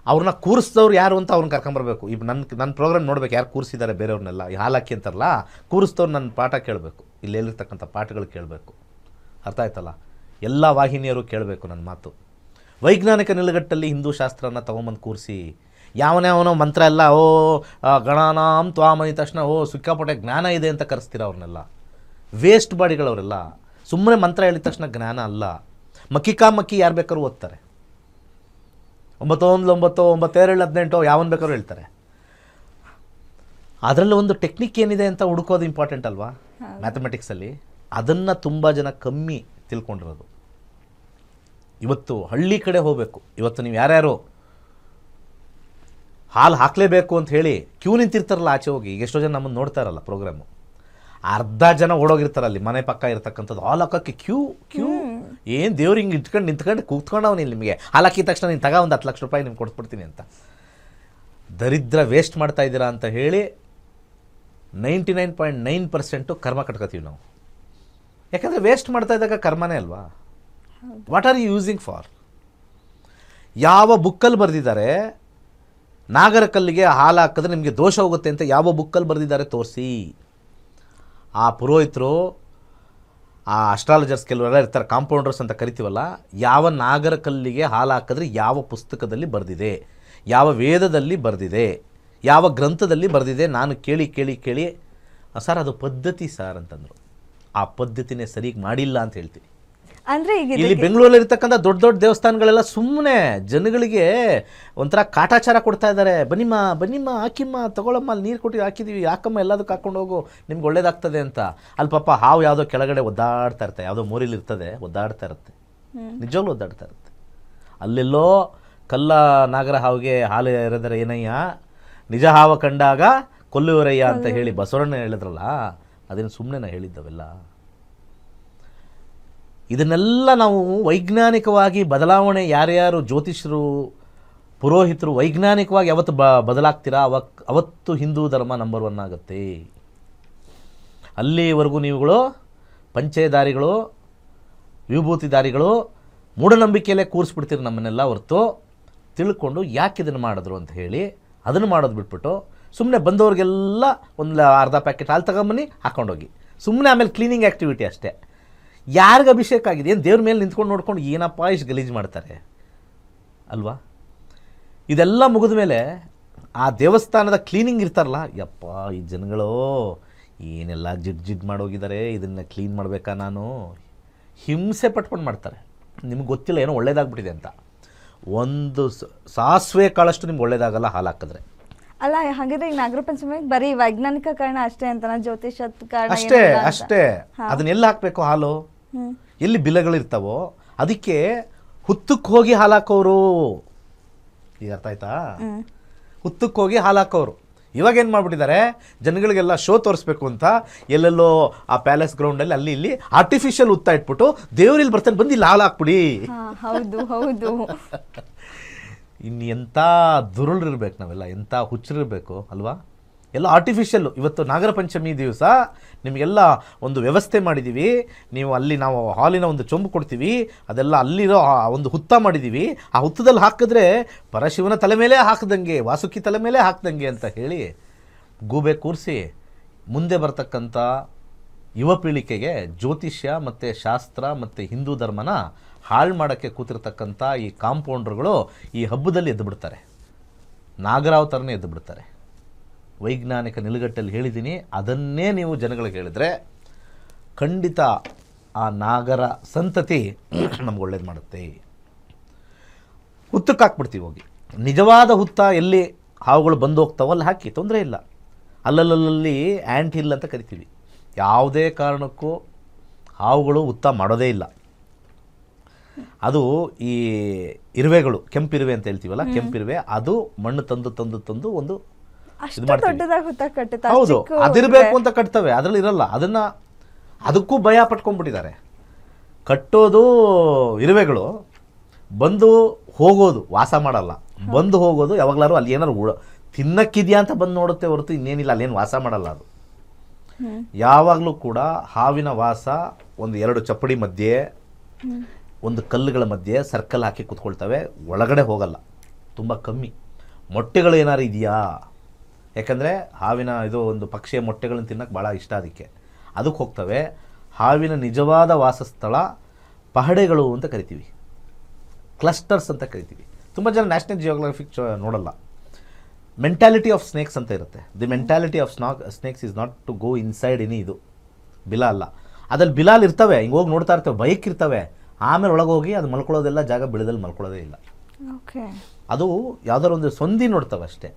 ಅವ್ರನ್ನ ಕೂರಿಸಿದವ್ರು ಯಾರು ಅಂತ ಅವ್ರನ್ನ ಕರ್ಕೊಂಬರ್ಬೇಕು. ಈಗ ನನ್ನ ಪ್ರೋಗ್ರಾಮ್ ನೋಡ್ಬೇಕು, ಯಾರು ಕೂರಿಸಿದ್ದಾರೆ ಬೇರೆಯವ್ರನ್ನೆಲ್ಲ. ಈ ಹಾಲಾಕಿ ಅಂತಾರಲ್ಲ, ಕೂರಿಸಿದವ್ರು ನನ್ನ ಪಾಠ ಕೇಳಬೇಕು, ಇಲ್ಲಿ ಹೇಳಿರ್ತಕ್ಕಂಥ ಪಾಠಗಳು ಕೇಳಬೇಕು. ಅರ್ಥ ಆಯ್ತಲ್ಲ? ಎಲ್ಲ ವಾಹಿನಿಯರು ಕೇಳಬೇಕು ನನ್ನ ಮಾತು. ವೈಜ್ಞಾನಿಕ ನಿಲುಗಟ್ಟಲ್ಲಿ ಹಿಂದೂ ಶಾಸ್ತ್ರನ ತೊಗೊಂಬಂದು ಕೂರಿಸಿ ಯಾವನೋ ಮಂತ್ರ ಎಲ್ಲ ಗಣಾನಾಂ ತ್ವಾಮ್ ಅಂದ ತಕ್ಷಣ ಸಿಕ್ಕಾಪಟ್ಟೆ ಜ್ಞಾನ ಇದೆ ಅಂತ ಕರೆಸ್ತೀರ ಅವ್ರನ್ನೆಲ್ಲ. ವೇಸ್ಟ್ ಬಾಡಿಗಳವರೆಲ್ಲ. ಸುಮ್ಮನೆ ಮಂತ್ರ ಹೇಳಿದ ತಕ್ಷಣ ಜ್ಞಾನ ಅಲ್ಲ. ಮಕ್ಕಿ ಯಾರು ಬೇಕಾದ್ರೂ ಓದ್ತಾರೆ. 9 9 9 2 18 ಯಾವನ್ ಬೇಕಾದ್ರೂ ಹೇಳ್ತಾರೆ. ಅದರಲ್ಲಿ ಒಂದು ಟೆಕ್ನಿಕ್ ಏನಿದೆ ಅಂತ ಹುಡುಕೋದು ಇಂಪಾರ್ಟೆಂಟ್ ಅಲ್ವಾ ಮ್ಯಾಥಮೆಟಿಕ್ಸಲ್ಲಿ? ಅದನ್ನು ತುಂಬ ಜನ ಕಮ್ಮಿ ತಿಳ್ಕೊಂಡಿರೋದು. ಇವತ್ತು ಹಳ್ಳಿ ಕಡೆ ಹೋಗಬೇಕು. ಇವತ್ತು ನೀವು ಯಾರ್ಯಾರು ಹಾಲು ಹಾಕಲೇಬೇಕು ಅಂತ ಹೇಳಿ ಕ್ಯೂ ನಿಂತಿರ್ತಾರಲ್ಲ ಆಚೆ ಹೋಗಿ, ಈಗ ಎಷ್ಟೋ ಜನ ನಮ್ಮನ್ನು ನೋಡ್ತಾರಲ್ಲ ಪ್ರೋಗ್ರಾಮು, ಅರ್ಧ ಜನ ಓಡೋಗಿರ್ತಾರಲ್ಲ ಅಲ್ಲಿ ಮನೆ ಪಕ್ಕ ಇರತಕ್ಕಂಥದ್ದು ಹಾಲು ಹಾಕೋಕ್ಕೆ ಕ್ಯೂ ಏನು ದೇವ್ರು ಹಿಂಗೆ ಇಟ್ಕೊಂಡು ನಿಂತ್ಕೊಂಡು ಕೂತ್ಕೊಂಡು ಅವನು ನಿಮಗೆ ಹಾಲು ಹಾಕಿದ ತಕ್ಷಣ ನೀನು ತಗೋ ಒಂದು 10 ಲಕ್ಷ ರೂಪಾಯಿ ನಿಮ್ಗೆ ಕೊಡ್ಸ್ಬಿಡ್ತೀನಿ ಅಂತ. ದರಿದ್ರ ವೇಸ್ಟ್ ಮಾಡ್ತಾ ಇದ್ದೀರಾ ಅಂತ ಹೇಳಿ 99.9% ಕರ್ಮ ಕಟ್ಕೋತೀವಿ ನಾವು. ಯಾಕಂದರೆ ವೇಸ್ಟ್ ಮಾಡ್ತಾ ಇದ್ದಾಗ ಕರ್ಮನೇ ಅಲ್ವಾ. What are you using for? ಯಾವ ಬುಕ್ಕಲ್ಲಿ ಬರೆದಿದ್ದಾರೆ ನಾಗರ ಕಲ್ಲಿಗೆ ಹಾಲು ಹಾಕಿದ್ರೆ ನಿಮಗೆ ದೋಷ ಹೋಗುತ್ತೆ ಅಂತ ಯಾವ ಬುಕ್ಕಲ್ಲಿ ಬರೆದಿದ್ದಾರೆ ತೋರಿಸಿ. ಆ ಪುರೋಹಿತರು, ಆ ಅಸ್ಟ್ರಾಲಜರ್ಸ್ ಕೆಲವರೆಲ್ಲ ಇರ್ತಾರೆ, ಕಾಂಪೌಂಡರ್ಸ್ ಅಂತ ಕರಿತೀವಲ್ಲ, ಯಾವ ನಾಗರ ಕಲ್ಲಿಗೆ ಹಾಲು ಹಾಕಿದ್ರೆ ಯಾವ ಪುಸ್ತಕದಲ್ಲಿ ಬರೆದಿದೆ, ಯಾವ ವೇದದಲ್ಲಿ ಬರೆದಿದೆ, ಯಾವ ಗ್ರಂಥದಲ್ಲಿ ಬರೆದಿದೆ. ನಾನು ಕೇಳಿ ಸರ್ ಅದು ಪದ್ಧತಿ ಸರ್ ಅಂತಂದರು. ಆ ಪದ್ಧತಿನೇ ಸರಿಗೆ ಮಾಡಿಲ್ಲ ಅಂತ ಹೇಳ್ತೀನಿ. ಅಂದ್ರೆ ಈಗ ಇಲ್ಲಿ ಬೆಂಗಳೂರಲ್ಲಿ ಇರ್ತಕ್ಕಂಥ ದೊಡ್ಡ ದೊಡ್ಡ ದೇವಸ್ಥಾನಗಳೆಲ್ಲ ಸುಮ್ಮನೆ ಜನಗಳಿಗೆ ಒಂಥರ ಕಾಟಾಚಾರ ಕೊಡ್ತಾ ಇದ್ದಾರೆ. ಬನ್ನಿಮ್ಮ ಹಾಕಿಮ್ಮ ತಗೊಳಮ್ಮ, ಅಲ್ಲಿ ನೀರು ಕೊಟ್ಟು ಹಾಕಿದ್ದೀವಿ, ಹಾಕಮ್ಮ ಎಲ್ಲದಕ್ಕೆ ಹಾಕೊಂಡು ಹೋಗು, ನಿಮ್ಗೆ ಒಳ್ಳೇದಾಗ್ತದೆ ಅಂತ. ಅಲ್ಲಿ ಪಾಪ ಹಾವು ಯಾವುದೋ ಕೆಳಗಡೆ ಒದ್ದಾಡ್ತಾ ಇರುತ್ತೆ, ಯಾವುದೋ ಮೋರಿಲಿ ಇರ್ತದೆ, ಒದ್ದಾಡ್ತಾ ಇರುತ್ತೆ, ನಿಜವಾಗ್ಲೂ ಒದ್ದಾಡ್ತಾ ಇರುತ್ತೆ. ಅಲ್ಲೆಲ್ಲೋ ಕಲ್ಲ ನಾಗರ ಹಾವಿಗೆ ಹಾಲು ಎರೆದರೆ ಏನಯ್ಯ, ನಿಜ ಹಾವ ಕಂಡಾಗ ಕೊಲ್ಲುವರಯ್ಯ ಅಂತ ಹೇಳಿ ಬಸವಣ್ಣ ಹೇಳಿದ್ರಲ್ಲ, ಅದೇನು ಸುಮ್ಮನೆ ನಾ ಹೇಳಿದ್ದವೆಲ್ಲ. ಇದನ್ನೆಲ್ಲ ನಾವು ವೈಜ್ಞಾನಿಕವಾಗಿ ಬದಲಾವಣೆ, ಯಾರ್ಯಾರು ಜ್ಯೋತಿಷರು ಪುರೋಹಿತರು ವೈಜ್ಞಾನಿಕವಾಗಿ ಯಾವತ್ತು ಬದಲಾಗ್ತೀರಾ ಅವತ್ತು ಹಿಂದೂ ಧರ್ಮ ನಂಬರ್ 1 ಆಗುತ್ತೆ. ಅಲ್ಲಿವರೆಗೂ ನೀವುಗಳು ಪಂಚೇದಾರಿಗಳು, ವಿಭೂತಿದಾರಿಗಳು ಮೂಢನಂಬಿಕೆಯಲ್ಲೇ ಕೂರಿಸ್ಬಿಡ್ತೀರಿ ನಮ್ಮನ್ನೆಲ್ಲ ಹೊರತು ತಿಳ್ಕೊಂಡು ಯಾಕೆ ಇದನ್ನು ಮಾಡಿದ್ರು ಅಂತ ಹೇಳಿ ಅದನ್ನು ಮಾಡೋದು ಬಿಟ್ಬಿಟ್ಟು ಸುಮ್ಮನೆ ಬಂದವ್ರಿಗೆಲ್ಲ ಒಂದು ಅರ್ಧ ಪ್ಯಾಕೆಟ್ ಹಾಲು ತಗೊಂಬನ್ನಿ ಹಾಕೊಂಡೋಗಿ ಸುಮ್ಮನೆ ಆಮೇಲೆ ಕ್ಲೀನಿಂಗ್ ಆ್ಯಕ್ಟಿವಿಟಿ ಅಷ್ಟೇ. ಯಾರಿಗೆ ಅಭಿಷೇಕ ಆಗಿದೆ, ಏನು ದೇವ್ರ ಮೇಲೆ ನಿಂತ್ಕೊಂಡು ನೋಡ್ಕೊಂಡು ಏನಪ್ಪ ಇಷ್ಟು ಗಲೀಜು ಮಾಡ್ತಾರೆ ಅಲ್ವಾ. ಇದೆಲ್ಲ ಮುಗಿದ ಮೇಲೆ ಆ ದೇವಸ್ಥಾನದ ಕ್ಲೀನಿಂಗ್ ಇರ್ತಾರಲ್ಲ, ಯಪ್ಪ ಈ ಜನಗಳು ಏನೆಲ್ಲ ಜಿಡ್ ಮಾಡೋಗಿದ್ದಾರೆ, ಇದನ್ನು ಕ್ಲೀನ್ ಮಾಡಬೇಕಾ ನಾನು, ಹಿಂಸೆ ಪಟ್ಕೊಂಡು ಮಾಡ್ತಾರೆ. ನಿಮ್ಗೆ ಗೊತ್ತಿಲ್ಲ ಏನೋ ಒಳ್ಳೇದಾಗ್ಬಿಟ್ಟಿದೆ ಅಂತ. ಒಂದು ಸಾಸಿವೆ ಕಾಳಷ್ಟು ನಿಮ್ಗೆ ಒಳ್ಳೇದಾಗಲ್ಲ ಹಾಲು ಹಾಕಿದ್ರೆ. ಅಲ್ಲ ಹಾಗಿದ್ರೆ ಈಗ ನಾಗರ ಪಂಚಮಿಗೆ ಬರೀ ವೈಜ್ಞಾನಿಕ ಕಾರಣ ಅಷ್ಟೇ ಅಂತ, ಜ್ಯೋತಿಷದ ಕಾರಣ ಅಷ್ಟೇ. ಅದನ್ನೆಲ್ಲ ಹಾಕಬೇಕು ಹಾಲು, ಎಲ್ಲಿ ಬಿಲಗಳಿರ್ತಾವೋ ಅದಕ್ಕೆ ಹುತ್ತಕ್ಕೆ ಹೋಗಿ ಹಾಲು ಹಾಕೋರು. ಈಗ ಅರ್ಥ ಆಯ್ತಾ? ಹುತ್ತಕ್ಕೆ ಹೋಗಿ ಹಾಲು ಹಾಕೋರು. ಇವಾಗ ಏನು ಮಾಡ್ಬಿಟ್ಟಿದ್ದಾರೆ, ಜನಗಳಿಗೆಲ್ಲ ಶೋ ತೋರಿಸ್ಬೇಕು ಅಂತ ಎಲ್ಲೆಲ್ಲೋ ಆ ಪ್ಯಾಲೇಸ್ ಗ್ರೌಂಡಲ್ಲಿ ಅಲ್ಲಿ ಇಲ್ಲಿ ಆರ್ಟಿಫಿಷಿಯಲ್ ಹುತ್ತ ಇಟ್ಬಿಟ್ಟು ದೇವ್ರಿಲ್ಲಿ ಬರ್ತಾನೆ, ಬಂದು ಇಲ್ಲಿ ಹಾಲು ಹಾಕ್ಬಿಡಿ. ಹೌದು ಇನ್ನು ಎಂಥ ದುರುಳರಿರ್ಬೇಕು ನಾವೆಲ್ಲ, ಎಂಥ ಹುಚ್ಚರಿರ್ಬೇಕು ಅಲ್ವಾ. ಎಲ್ಲ ಆರ್ಟಿಫಿಷಿಯಲ್ಲು. ಇವತ್ತು ನಾಗರ ಪಂಚಮಿ ದಿವಸ ನಿಮಗೆಲ್ಲ ಒಂದು ವ್ಯವಸ್ಥೆ ಮಾಡಿದ್ದೀವಿ. ನೀವು ಅಲ್ಲಿ ನಾವು ಹಾಲಿನ ಒಂದು ಚೊಂಬು ಕೊಡ್ತೀವಿ, ಅದೆಲ್ಲ ಅಲ್ಲಿರೋ ಒಂದು ಹುತ್ತ ಮಾಡಿದ್ದೀವಿ. ಆ ಹುತ್ತದಲ್ಲಿ ಹಾಕಿದ್ರೆ ಪರಶಿವನ ತಲೆ ಮೇಲೆ ಹಾಕ್ದಂಗೆ, ವಾಸುಕಿ ತಲೆ ಮೇಲೆ ಹಾಕ್ದಂಗೆ ಅಂತ ಹೇಳಿ ಗೂಬೆ ಕೂರಿಸಿ ಮುಂದೆ ಬರ್ತಕ್ಕಂಥ ಯುವ ಪೀಳಿಗೆಗೆ ಜ್ಯೋತಿಷ್ಯ ಮತ್ತು ಶಾಸ್ತ್ರ ಮತ್ತು ಹಿಂದೂ ಧರ್ಮನ ಹಾಳು ಮಾಡೋಕ್ಕೆ ಕೂತಿರ್ತಕ್ಕಂಥ ಈ ಕಾಂಪೌಂಡರ್ಗಳು ಈ ಹಬ್ಬದಲ್ಲಿ ಎದ್ದು ಬಿಡ್ತಾರೆ. ನಾಗರಾವ್ ಥರನೇ ಎದ್ದು ಬಿಡ್ತಾರೆ. ವೈಜ್ಞಾನಿಕ ನಿಲುಗಟ್ಟಲ್ಲಿ ಹೇಳಿದ್ದೀನಿ, ಅದನ್ನೇ ನೀವು ಜನಗಳಿಗೆ ಹೇಳಿದ್ರೆ ಖಂಡಿತ ಆ ನಾಗರ ಸಂತತಿ ನಮ್ಗೆ ಒಳ್ಳೇದು ಮಾಡುತ್ತೆ. ಹುತ್ತಕ್ಕೆ ಹಾಕ್ಬಿಡ್ತೀವಿ ಹೋಗಿ. ನಿಜವಾದ ಹುತ್ತ ಎಲ್ಲಿ ಹಾವುಗಳು ಬಂದು ಹೋಗ್ತಾವೋ ಅಲ್ಲಿ ಹಾಕಿ, ತೊಂದರೆ ಇಲ್ಲ. ಅಲ್ಲಲ್ಲಿ ಆ್ಯಂಟ್ ಹಿಲ್ ಅಂತ ಕರಿತೀವಿ. ಯಾವುದೇ ಕಾರಣಕ್ಕೂ ಹಾವುಗಳು ಹುತ್ತ ಮಾಡೋದೇ ಇಲ್ಲ. ಅದು ಈ ಇರುವೆಗಳು, ಕೆಂಪಿರುವೆ ಅಂತ ಹೇಳ್ತೀವಲ್ಲ, ಕೆಂಪಿರುವೆ, ಅದು ಮಣ್ಣು ತಂದು ಒಂದು ಇದು ಮಾಡ್ತೀವಿ. ಹೌದು, ಅದಿರಬೇಕು ಅಂತ ಕಟ್ತವೆ, ಅದರಲ್ಲಿ ಇರಲ್ಲ. ಅದಕ್ಕೂ ಭಯ ಪಟ್ಕೊಂಡ್ಬಿಟ್ಟಿದ್ದಾರೆ. ಕಟ್ಟೋದು ಇರುವೆಗಳು, ಬಂದು ಹೋಗೋದು, ವಾಸ ಮಾಡಲ್ಲ. ಬಂದು ಹೋಗೋದು ಯಾವಾಗಲಾರು ಅಲ್ಲಿ ಏನಾರು ತಿನ್ನಕ್ಕಿದೆಯಾ ಅಂತ ಬಂದು ನೋಡುತ್ತೆ ಹೊರತು ಇನ್ನೇನಿಲ್ಲ, ಅಲ್ಲೇನು ವಾಸ ಮಾಡಲ್ಲ. ಅದು ಯಾವಾಗಲೂ ಕೂಡ ಹಾವಿನ ವಾಸ ಒಂದು 2 ಚಪ್ಪಡಿ ಮಧ್ಯೆ, ಒಂದು ಕಲ್ಲುಗಳ ಮಧ್ಯೆ ಸರ್ಕಲ್ ಹಾಕಿ ಕೂತ್ಕೊಳ್ತವೆ, ಒಳಗಡೆ ಹೋಗಲ್ಲ, ತುಂಬ ಕಮ್ಮಿ. ಮೊಟ್ಟೆಗಳು ಏನಾರು ಇದೆಯಾ, ಯಾಕಂದರೆ ಹಾವಿನ ಇದು ಒಂದು ಪಕ್ಷಿಯ ಮೊಟ್ಟೆಗಳನ್ನು ತಿನ್ನೋಕ್ಕೆ ಭಾಳ ಇಷ್ಟ, ಅದಕ್ಕೆ ಹೋಗ್ತವೆ. ಹಾವಿನ ನಿಜವಾದ ವಾಸಸ್ಥಳ ಪಹಡೆಗಳು ಅಂತ ಕರಿತೀವಿ, ಕ್ಲಸ್ಟರ್ಸ್ ಅಂತ ಕರಿತೀವಿ. ತುಂಬ ಜನ ನ್ಯಾಷನಲ್ ಜಿಯೋಗ್ರಫಿಕ್ ನೋಡಲ್ಲ. ಮೆಂಟ್ಯಾಲಿಟಿ ಆಫ್ ಸ್ನೇಕ್ಸ್ ಅಂತ ಇರುತ್ತೆ. The mentality of snakes is not to go inside any ಇದು ಬಿಲ ಅಲ್ಲ. ಅದ್ರಲ್ಲಿ ಬಿಲಾಲ್ ಇರ್ತವೆ, ಹಿಂಗೆ ಹೋಗಿ ನೋಡ್ತಾ ಇರ್ತವೆ, ಬೈಕ್ ಇರ್ತವೆ, ಆಮೇಲೆ ಒಳಗೆ ಹೋಗಿ ಅದು ಮಲ್ಕೊಳ್ಳೋದೆಲ್ಲ ಜಾಗ ಬಿಳದಲ್ಲಿ ಮಲ್ಕೊಳ್ಳೋದೇ ಇಲ್ಲ. ಅದು ಯಾವುದಾದ್ರು ಒಂದು ಸಂಧಿ ನೋಡ್ತವೆ ಅಷ್ಟೇ.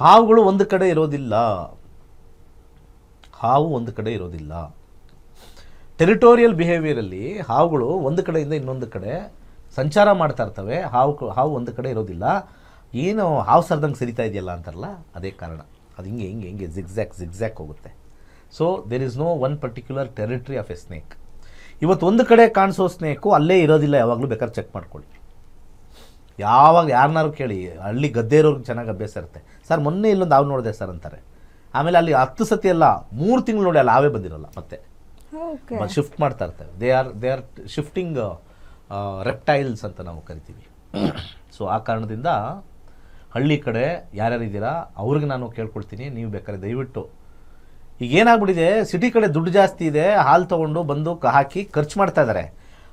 ಹಾವುಗಳು ಒಂದು ಕಡೆ ಇರೋದಿಲ್ಲ. ಹಾವು ಒಂದು ಕಡೆ ಇರೋದಿಲ್ಲ. ಟೆರಿಟೋರಿಯಲ್ ಬಿಹೇವಿಯರಲ್ಲಿ ಹಾವುಗಳು ಒಂದು ಕಡೆಯಿಂದ ಇನ್ನೊಂದು ಕಡೆ ಸಂಚಾರ ಮಾಡ್ತಾ ಇರ್ತವೆ. ಹಾವು ಒಂದು ಕಡೆ ಇರೋದಿಲ್ಲ. ಏನು ಹಾವು ಸರ್ದಂಗೆ ಸರಿತಾ ಇದೆಯಲ್ಲ ಅಂತಾರಲ್ಲ, ಅದೇ ಕಾರಣ. ಅದು ಹಿಂಗೆ ಜಿಗ್ಜ್ಯಾಕ್ ಹೋಗುತ್ತೆ. So there is no one particular territory of a snake. ಇವತ್ತು ಒಂದು ಕಡೆ ಕಾಣಿಸೋ ಸ್ನೇಕು ಅಲ್ಲೇ ಇರೋದಿಲ್ಲ. ಯಾವಾಗಲೂ ಬೇಕಾದ್ರೆ ಚೆಕ್ ಮಾಡ್ಕೊಳ್ಳಿ. ಯಾವಾಗ ಯಾರನ್ನಾರು ಕೇಳಿ, ಹಳ್ಳಿ ಗದ್ದೆ ಇರೋರ್ಗೆ ಚೆನ್ನಾಗಿ ಅಭ್ಯಾಸ ಇರುತ್ತೆ. ಸರ್ ಮೊನ್ನೆ ಇಲ್ಲೊಂದು ಹಾವು ನೋಡಿದೆ ಸರ್ ಅಂತಾರೆ. ಆಮೇಲೆ ಅಲ್ಲಿ 10 ಸತಿ ಅಲ್ಲ 3 ತಿಂಗಳು ನೋಡಿ ಅಲ್ಲಿ ಹಾವೇ ಬಂದಿರೋಲ್ಲ. ಮತ್ತೆ ಶಿಫ್ಟ್ ಮಾಡ್ತಾ ಇರ್ತವೆ. ದೇ ಆರ್ ಶಿಫ್ಟಿಂಗ್ ರೆಪ್ಟೈಲ್ಸ್ ಅಂತ ನಾವು ಕರಿತೀವಿ. ಸೊ ಆ ಕಾರಣದಿಂದ ಹಳ್ಳಿ ಕಡೆ ಯಾರ್ಯಾರಿದ್ದೀರಾ ಅವ್ರಿಗೆ ನಾನು ಕೇಳ್ಕೊಳ್ತೀನಿ, ನೀವು ಬೇಕಾದ್ರೆ ದಯವಿಟ್ಟು, ಈಗ ಏನಾಗ್ಬಿಟ್ಟಿದೆ, ಸಿಟಿ ಕಡೆ ದುಡ್ಡು ಜಾಸ್ತಿ ಇದೆ, ಹಾಲು ತೊಗೊಂಡು ಬಂದು ಹಾಕಿ ಖರ್ಚು ಮಾಡ್ತಾ ಇದ್ದಾರೆ.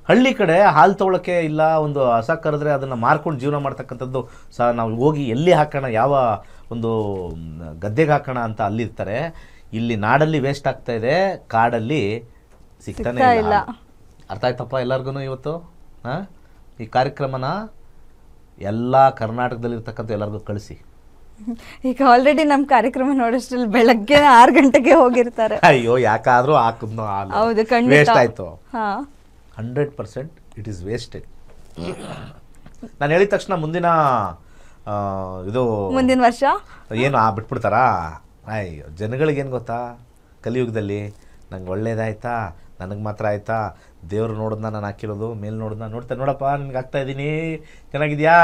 ಹಳ್ಳಿ ಕಡೆ ಹಾಲು ತೊಗೊಳಕ್ಕೆ ಇಲ್ಲ, ಒಂದು ಹಸ ಕರೆದ್ರೆ ಅದನ್ನು ಮಾರ್ಕೊಂಡು ಜೀವನ ಮಾಡ್ತಕ್ಕಂಥದ್ದು ನಾವು ಹೋಗಿ ಎಲ್ಲಿ ಹಾಕೋಣ, ಯಾವ ಒಂದು ಗದ್ದೆಗೆ ಹಾಕೋಣ ಅಂತ ಅಲ್ಲಿರ್ತಾರೆ. ಇಲ್ಲಿ ನಾಡಲ್ಲಿ ವೇಸ್ಟ್ ಆಗ್ತಾ ಇದೆ, ಕಾಡಲ್ಲಿ ಸಿಗ್ತಾನೆ ಇಲ್ಲ. ಅರ್ಥ ಆಯ್ತಪ್ಪ ಎಲ್ಲರಿಗೂ ಇವತ್ತು? ಈ ಕಾರ್ಯಕ್ರಮನ ಎಲ್ಲ ಕರ್ನಾಟಕದಲ್ಲಿರ್ತಕ್ಕಂಥ ಎಲ್ಲರಿಗೂ ಕಳಿಸಿ. ಈಗ ಆಲ್ರೆಡಿ ನಮ್ಮ ಕಾರ್ಯಕ್ರಮ ನೋಡೋಷ್ಟ್ರಲ್ಲಿ ಬೆಳಗ್ಗೆ 6 ಗಂಟೆಗೆ ಹೋಗಿರ್ತಾರೆ. ಅಯ್ಯೋ ಯಾಕಾದ್ರೂ ಹಾಕಿದ್ನೋ ಹೌದು, ವೇಸ್ಟ್ ಆಯ್ತು. 100% ಇಟ್ ಈಸ್ ವೇಸ್ಟೆಡ್. ನಾನು ಹೇಳಿದ ತಕ್ಷಣ ಮುಂದಿನ ವರ್ಷ ಏನು ಬಿಟ್ಬಿಡ್ತಾರಾ? ಅಯ್ಯೋ, ಜನಗಳಿಗೇನು ಗೊತ್ತಾ, ಕಲಿಯುಗದಲ್ಲಿ ನಂಗೆ ಒಳ್ಳೇದಾಯ್ತಾ, ನನಗೆ ಮಾತ್ರ ಆಯ್ತಾ, ದೇವ್ರು ನೋಡಿದ್ನ ನಾನು ಹಾಕಿರೋದು, ಮೇಲೆ ನೋಡಿದ್ನ ನೋಡಪ್ಪ ನಿನ್ಗೆ ಹಾಕ್ತಾ ಇದ್ದೀನಿ, ಚೆನ್ನಾಗಿದ್ಯಾ,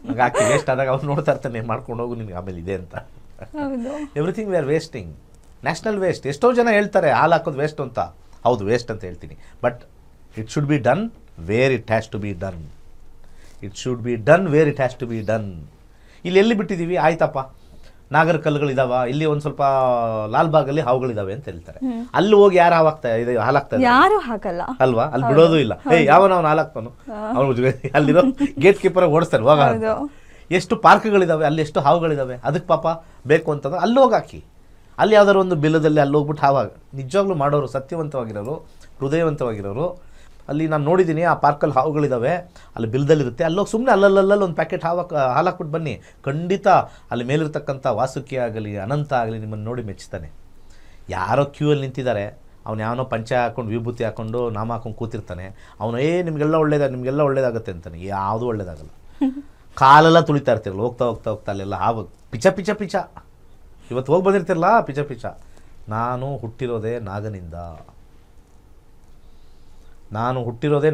ನಂಗೆ ಹಾಕಿ ವೇಸ್ಟ್ ಆದಾಗ ಅವ್ರು ನೋಡ್ತಾ ಇರ್ತಾನೆ, ಮಾಡ್ಕೊಂಡು ಹೋಗು ನಿನ್ಗೆ ಆಮೇಲೆ ಇದೆ ಅಂತ. Everything we are wasting, national waste. ಎಷ್ಟೋ ಜನ ಹೇಳ್ತಾರೆ ಹಾಲು ಹಾಕೋದು ವೇಸ್ಟ್ ಅಂತ. ಹೌದು ವೇಸ್ಟ್ ಅಂತ ಹೇಳ್ತೀನಿ, but it should be done where it has to be done. It should be done where it has to be done. ಇಲ್ಲಿ ಎಲ್ಲಿ ಬಿಟ್ಟಿದ್ದೀವಿ, ಆಯ್ತಪ್ಪ ನಾಗರ ಕಲ್ಲುಗಳಿದಾವ, ಇಲ್ಲಿ ಒಂದು ಸ್ವಲ್ಪ ಲಾಲ್ಬಾಗಲ್ಲಿ ಹಾವುಗಳಿದಾವೆ ಅಂತ ಹೇಳ್ತಾರೆ. ಅಲ್ಲಿ ಹೋಗಿ ಯಾರು ಹಾಲಾಗ್ತಾ ಯಾರು ಹಾಕಲ್ಲ ಅಲ್ವಾ? ಅಲ್ಲಿ ಬಿಡೋದು ಇಲ್ಲ. ಯಾವನ ಅವ್ನು ಹಾಲಾಗ್ತಾನು, ಅವ್ನು ಅಲ್ಲಿರೋ ಗೇಟ್ ಕೀಪರ್ ಓಡಿಸ್ತಾರೆ ಹೋಗ. ಎಷ್ಟು ಪಾರ್ಕ್ಗಳಿದಾವೆ, ಅಲ್ಲಿ ಎಷ್ಟು ಹಾವುಗಳಿದಾವೆ, ಅದಕ್ಕೆ ಪಾಪ ಬೇಕು ಅಂತಂದ್ರೆ ಅಲ್ಲಿ ಹೋಗಿ ಹಾಕಿ. ಅಲ್ಲಿ ಯಾವ್ದಾದ್ರು ಒಂದು ಬಿಲ್ಲದಲ್ಲಿ ಅಲ್ಲಿ ಹೋಗ್ಬಿಟ್ಟು ಹಾವಾಗ ನಿಜವಾಗ್ಲೂ ಮಾಡೋರು, ಸತ್ಯವಂತವಾಗಿರೋರು, ಹೃದಯವಂತವಾಗಿರೋರು. ಅಲ್ಲಿ ನಾನು ನೋಡಿದ್ದೀನಿ, ಆ ಪಾರ್ಕಲ್ಲಿ ಹಾವುಗಳಿದ್ದಾವೆ, ಅಲ್ಲಿ ಬಿಲ್ದಲ್ಲಿರುತ್ತೆ, ಅಲ್ಲೋಗಿ ಸುಮ್ಮನೆ ಅಲ್ಲಲ್ಲಿ ಒಂದು ಪ್ಯಾಕೆಟ್ ಹಾಲಾಕ್ಬಿಟ್ಟು ಬನ್ನಿ. ಖಂಡಿತ ಅಲ್ಲಿ ಮೇಲಿರ್ತಕ್ಕಂಥ ವಾಸುಕಿ ಆಗಲಿ, ಅನಂತ ಆಗಲಿ ನಿಮ್ಮನ್ನು ನೋಡಿ ಮೆಚ್ಚುತ್ತಾನೆ. ಯಾರೋ ಕ್ಯೂ ಅಲ್ಲಿ ನಿಂತಿದ್ದಾರೆ, ಅವ್ನು ಯಾವನೋ ಪಂಚ ಹಾಕೊಂಡು ವಿಭೂತಿ ಹಾಕೊಂಡು ನಾಮ ಹಾಕೊಂಡು ಕೂತಿರ್ತಾನೆ. ಅವನು ನಿಮಗೆಲ್ಲ ಒಳ್ಳೇದಾಗುತ್ತೆ ಅಂತಾನೆ. ಯಾವುದೂ ಒಳ್ಳೇದಾಗಲ್ಲ. ಕಾಲೆಲ್ಲ ತುಳಿತಾ ಇರ್ತಿರಲ್ಲ, ಹೋಗ್ತಾ ಅಲ್ಲೆಲ್ಲ ಹಾವು ಪಿಚ. ಇವತ್ತು ಹೋಗಿ ಬಂದಿರ್ತಿರಲ್ಲ ಪಿಚ. ನಾನು ಹುಟ್ಟಿರೋದೇ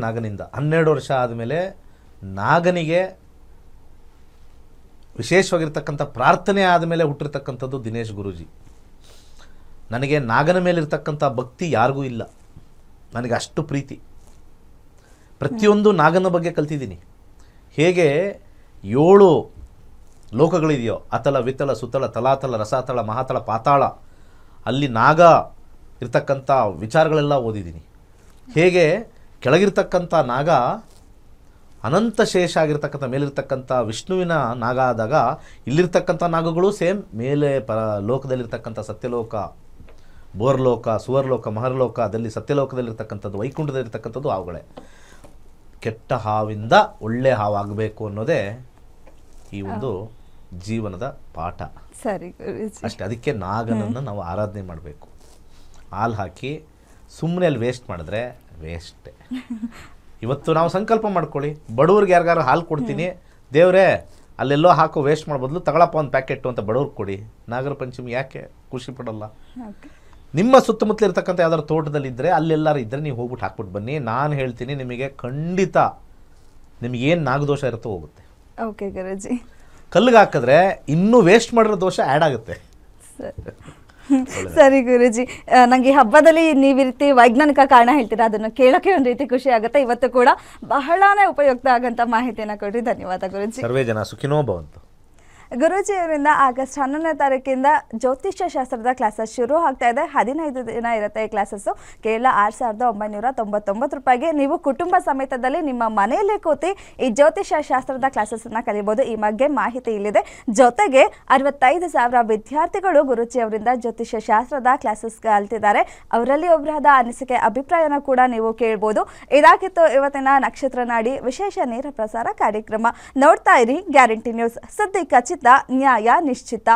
ನಾಗನಿಂದ. 12 ವರ್ಷ ಆದಮೇಲೆ ನಾಗನಿಗೆ ವಿಶೇಷವಾಗಿರ್ತಕ್ಕಂಥ ಪ್ರಾರ್ಥನೆ ಆದಮೇಲೆ ಹುಟ್ಟಿರ್ತಕ್ಕಂಥದ್ದು ದಿನೇಶ್ ಗುರೂಜಿ. ನನಗೆ ನಾಗನ ಮೇಲಿರ್ತಕ್ಕಂಥ ಭಕ್ತಿ ಯಾರಿಗೂ ಇಲ್ಲ. ನನಗೆ ಅಷ್ಟು ಪ್ರೀತಿ. ಪ್ರತಿಯೊಂದು ನಾಗನ ಬಗ್ಗೆ ಕಲ್ತಿದ್ದೀನಿ. ಹೇಗೆ 7 ಲೋಕಗಳಿದೆಯೋ, ಅತಲ, ವಿತಲ, ಸುತಲ, ತಲಾತಲ, ರಸಾತಳ, ಮಹಾತಳ, ಪಾತಾಳ, ಅಲ್ಲಿ ನಾಗ ಇರ್ತಕ್ಕಂಥ ವಿಚಾರಗಳೆಲ್ಲ ಓದಿದ್ದೀನಿ. ಹೇಗೆ ಕೆಳಗಿರ್ತಕ್ಕಂಥ ನಾಗ ಅನಂತ ಶೇಷ ಆಗಿರ್ತಕ್ಕಂಥ ಮೇಲಿರ್ತಕ್ಕಂಥ ವಿಷ್ಣುವಿನ ನಾಗ ಆದಾಗ, ಇಲ್ಲಿರ್ತಕ್ಕಂಥ ನಾಗಗಳು ಸೇಮ್ ಮೇಲೆ ಲೋಕದಲ್ಲಿರ್ತಕ್ಕಂಥ ಸತ್ಯಲೋಕ, ಬೋರ್ಲೋಕ, ಸುವರ್ಲೋಕ, ಮಹರ್ಲೋಕ, ಅದಲ್ಲಿ ಸತ್ಯಲೋಕದಲ್ಲಿರ್ತಕ್ಕಂಥದ್ದು, ವೈಕುಂಠದಲ್ಲಿರ್ತಕ್ಕಂಥದ್ದು ಹಾವುಗಳೇ. ಕೆಟ್ಟ ಹಾವಿಂದ ಒಳ್ಳೆ ಹಾವಾಗಬೇಕು ಅನ್ನೋದೇ ಈ ಒಂದು ಜೀವನದ ಪಾಠ. ಸರಿ ಅಷ್ಟೇ. ಅದಕ್ಕೆ ನಾಗನನ್ನು ನಾವು ಆರಾಧನೆ ಮಾಡಬೇಕು. ಹಾಲು ಹಾಕಿ ಸುಮ್ಮನೆ ಅಲ್ಲಿ ವೇಸ್ಟ್ ಮಾಡಿದ್ರೆ ವೇಸ್ಟೇ. ಇವತ್ತು ನಾವು ಸಂಕಲ್ಪ ಮಾಡ್ಕೊಳ್ಳಿ, ಬಡವ್ರಿಗೆ ಯಾರಿಗಾರು ಹಾಲು ಕೊಡ್ತೀನಿ, ದೇವರೇ ಅಲ್ಲೆಲ್ಲೋ ಹಾಕೋ ವೇಸ್ಟ್ ಮಾಡ್ಬದ್ಲು ತಗೊಳಪ್ಪ ಒಂದು ಪ್ಯಾಕೆಟು ಅಂತ ಬಡವ್ರಿಗೆ ಕೊಡಿ. ನಾಗರ ಪಂಚಮಿ ಯಾಕೆ ಖುಷಿ ಪಡಲ್ಲ? ನಿಮ್ಮ ಸುತ್ತಮುತ್ತಲ ಇರ್ತಕ್ಕಂಥ ಯಾವ್ದಾದ್ರು ತೋಟದಲ್ಲಿದ್ದರೆ, ಅಲ್ಲೆಲ್ಲರೂ ಇದ್ದರೆ ನೀವು ಹೋಗ್ಬಿಟ್ಟು ಹಾಕ್ಬಿಟ್ಟು ಬನ್ನಿ. ನಾನು ಹೇಳ್ತೀನಿ, ನಿಮಗೆ ಖಂಡಿತ ನಿಮಗೇನು ನಾಗದೋಷ ಇರುತ್ತೋ ಹೋಗುತ್ತೆ. ಓಕೆ ಗುರೂಜಿ. ಕಲ್ಲಿಗೆ ಹಾಕಿದ್ರೆ ಇನ್ನೂ ವೇಸ್ಟ್ ಮಾಡಿರೋ ದೋಷ ಆ್ಯಡ್ ಆಗುತ್ತೆ. ಸರಿ ಗುರೂಜಿ, ನನಗೆ ಹಬ್ಬದಲ್ಲಿ ನೀವು ಈ ರೀತಿ ವೈಜ್ಞಾನಿಕ ಕಾರಣ ಹೇಳ್ತೀರಾ, ಅದನ್ನು ಕೇಳೋಕ್ಕೆ ಒಂದು ರೀತಿ ಖುಷಿ ಆಗುತ್ತೆ. ಇವತ್ತು ಕೂಡ ಬಹಳನೇ ಉಪಯುಕ್ತ ಆಗಂತ ಮಾಹಿತಿಯನ್ನು ಕೊಡಿ. ಧನ್ಯವಾದ ಗುರೂಜಿ. ಸರ್ವೇ ಜನ ಸುಖಿನೋ ಭವಂತು. ಗುರೂಜಿ ಅವರಿಂದ ಆಗಸ್ಟ್ 11ನೇ ತಾರೀಕಿಂದ ಜ್ಯೋತಿಷ್ಯ ಶಾಸ್ತ್ರದ ಕ್ಲಾಸಸ್ ಶುರು ಆಗ್ತಾ ಇದೆ. 15 ದಿನ ಇರುತ್ತೆ ಈ ಕ್ಲಾಸಸ್ಸು. ಕೇವಲ 6,999 ರೂಪಾಯಿಗೆ ನೀವು ಕುಟುಂಬ ಸಮೇತದಲ್ಲಿ ನಿಮ್ಮ ಮನೆಯಲ್ಲೇ ಕೂತಿ ಈ ಜ್ಯೋತಿಷ್ಯ ಶಾಸ್ತ್ರದ ಕ್ಲಾಸಸ್ಸನ್ನು ಕಲಿಬೋದು. ಈ ಬಗ್ಗೆ ಮಾಹಿತಿ ಇಲ್ಲಿದೆ. ಜೊತೆಗೆ 65,000 ವಿದ್ಯಾರ್ಥಿಗಳು ಗುರೂಜಿ ಅವರಿಂದ ಜ್ಯೋತಿಷ್ಯ ಶಾಸ್ತ್ರದ ಕ್ಲಾಸಸ್ ಕಲ್ತಿದ್ದಾರೆ. ಅವರಲ್ಲಿ ಒಬ್ಬರಾದ ಅನಿಸಿಕೆ, ಅಭಿಪ್ರಾಯನ ಕೂಡ ನೀವು ಕೇಳ್ಬೋದು. ಇದಾಗಿತ್ತು ಇವತ್ತಿನ ನಕ್ಷತ್ರ ನಾಡಿ ವಿಶೇಷ ನೇರ ಪ್ರಸಾರ ಕಾರ್ಯಕ್ರಮ. ನೋಡ್ತಾ ಇರಿ ಗ್ಯಾರಂಟಿ ನ್ಯೂಸ್. ಸುದ್ದಿ ಖಚಿತ, ನ್ಯಾಯ ನಿಶ್ಚಿತ.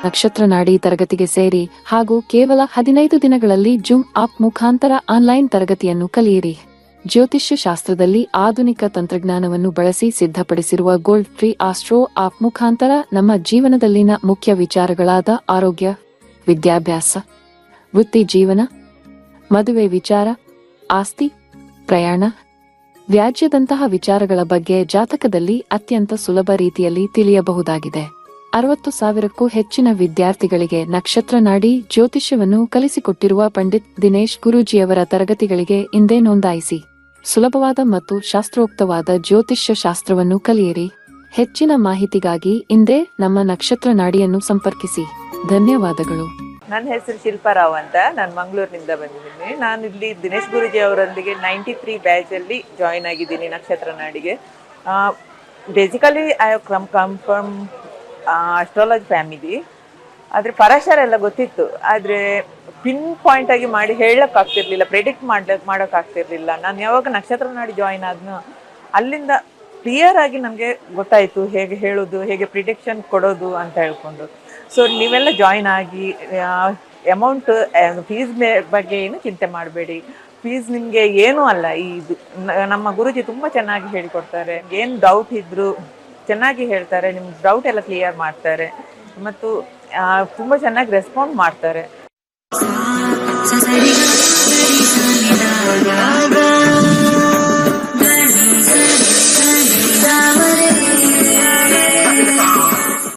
ನಕ್ಷತ್ರ ನಾಡಿ ತರಗತಿಗೆ ಸೇರಿ ಹಾಗೂ ಕೇವಲ 15 ದಿನಗಳಲ್ಲಿ ಜೂಮ್ ಆಪ್ ಮುಖಾಂತರ ಆನ್ಲೈನ್ ತರಗತಿಯನ್ನು ಕಲಿಯಿರಿ. ಜ್ಯೋತಿಷ್ಯ ಶಾಸ್ತ್ರದಲ್ಲಿ ಆಧುನಿಕ ತಂತ್ರಜ್ಞಾನವನ್ನು ಬಳಸಿ ಸಿದ್ಧಪಡಿಸಿರುವ ಗೋಲ್ಡ್ ಟ್ರೀ ಆಸ್ಟ್ರೋ ಆಪ್ ಮುಖಾಂತರ ನಮ್ಮ ಜೀವನದಲ್ಲಿನ ಮುಖ್ಯ ವಿಚಾರಗಳಾದ ಆರೋಗ್ಯ, ವಿದ್ಯಾಭ್ಯಾಸ, ವೃತ್ತಿ ಜೀವನ, ಮದುವೆ ವಿಚಾರ, ಆಸ್ತಿ, ಪ್ರಯಾಣ, ವ್ಯಾಜ್ಯದಂತಹ ವಿಚಾರಗಳ ಬಗ್ಗೆ ಜಾತಕದಲ್ಲಿ ಅತ್ಯಂತ ಸುಲಭ ರೀತಿಯಲ್ಲಿ ತಿಳಿಯಬಹುದಾಗಿದೆ. 60,000ಕ್ಕೂ ಹೆಚ್ಚಿನ ವಿದ್ಯಾರ್ಥಿಗಳಿಗೆ ನಕ್ಷತ್ರ ನಾಡಿ ಜ್ಯೋತಿಷ್ಯವನ್ನು ಕಲಿಸಿಕೊಟ್ಟಿರುವ ಪಂಡಿತ್ ದಿನೇಶ್ ಗುರೂಜಿಯವರ ತರಗತಿಗಳಿಗೆ ಇಂದೇ ನೋಂದಾಯಿಸಿ. ಸುಲಭವಾದ ಮತ್ತು ಶಾಸ್ತ್ರೋಕ್ತವಾದ ಜ್ಯೋತಿಷ್ಯ ಶಾಸ್ತ್ರವನ್ನು ಕಲಿಯಿರಿ. ಹೆಚ್ಚಿನ ಮಾಹಿತಿಗಾಗಿ ಇಂದೇ ನಮ್ಮ ನಕ್ಷತ್ರ ನಾಡಿಯನ್ನು ಸಂಪರ್ಕಿಸಿ. ಧನ್ಯವಾದಗಳು. ನನ್ನ ಹೆಸರು ಶಿಲ್ಪಾರಾವ್ ಅಂತ. ನಾನು ಮಂಗಳೂರಿನಿಂದ ಬಂದಿದ್ದೀನಿ. ನಾನು ಇಲ್ಲಿ ದಿನೇಶ್ ಗುರೂಜಿ ಅವರೊಂದಿಗೆ 93 ಬ್ಯಾಚಲ್ಲಿ ಜಾಯಿನ್ ಆಗಿದ್ದೀನಿ ನಕ್ಷತ್ರ ನಾಡಿಗೆ. Basically I come from astrology family. ಆದರೆ ಪರಾಶರ ಎಲ್ಲ ಗೊತ್ತಿತ್ತು, ಆದರೆ ಪಿನ್ ಪಾಯಿಂಟ್ ಆಗಿ ಮಾಡಿ ಹೇಳೋಕ್ಕಾಗ್ತಿರ್ಲಿಲ್ಲ, ಪ್ರೆಡಿಕ್ಟ್ ಮಾಡೋಕ್ಕಾಗ್ತಿರ್ಲಿಲ್ಲ. ನಾನು ಯಾವಾಗ ನಕ್ಷತ್ರ ನಾಡಿ ಜಾಯಿನ್ ಆದ್ನೋ ಅಲ್ಲಿಂದ ಕ್ಲಿಯರ್ ಆಗಿ ನನಗೆ ಗೊತ್ತಾಯಿತು ಹೇಗೆ ಹೇಳೋದು, ಹೇಗೆ ಪ್ರಿಡಿಕ್ಷನ್ ಕೊಡೋದು ಅಂತ ಹೇಳ್ಕೊಂಡು. ಸೊ ನೀವೆಲ್ಲ ಜಾಯಿನ್ ಆಗಿ ಅಮೌಂಟ್ ಫೀಸ್ ಬಗ್ಗೆ ಏನು ಚಿಂತೆ ಮಾಡಬೇಡಿ. ಫೀಸ್ ನಿಮಗೆ ಏನೂ ಅಲ್ಲ. ಇದು ನಮ್ಮ ಗುರೂಜಿ ತುಂಬ ಚೆನ್ನಾಗಿ ಹೇಳಿಕೊಡ್ತಾರೆ. ಏನು ಡೌಟ್ ಇದ್ದರೂ ಚೆನ್ನಾಗಿ ಹೇಳ್ತಾರೆ, ನಿಮ್ಮ ಡೌಟ್ ಎಲ್ಲ ಕ್ಲಿಯರ್ ಮಾಡ್ತಾರೆ ಮತ್ತು ತುಂಬ ಚೆನ್ನಾಗಿ ರೆಸ್ಪಾಂಡ್ ಮಾಡ್ತಾರೆ.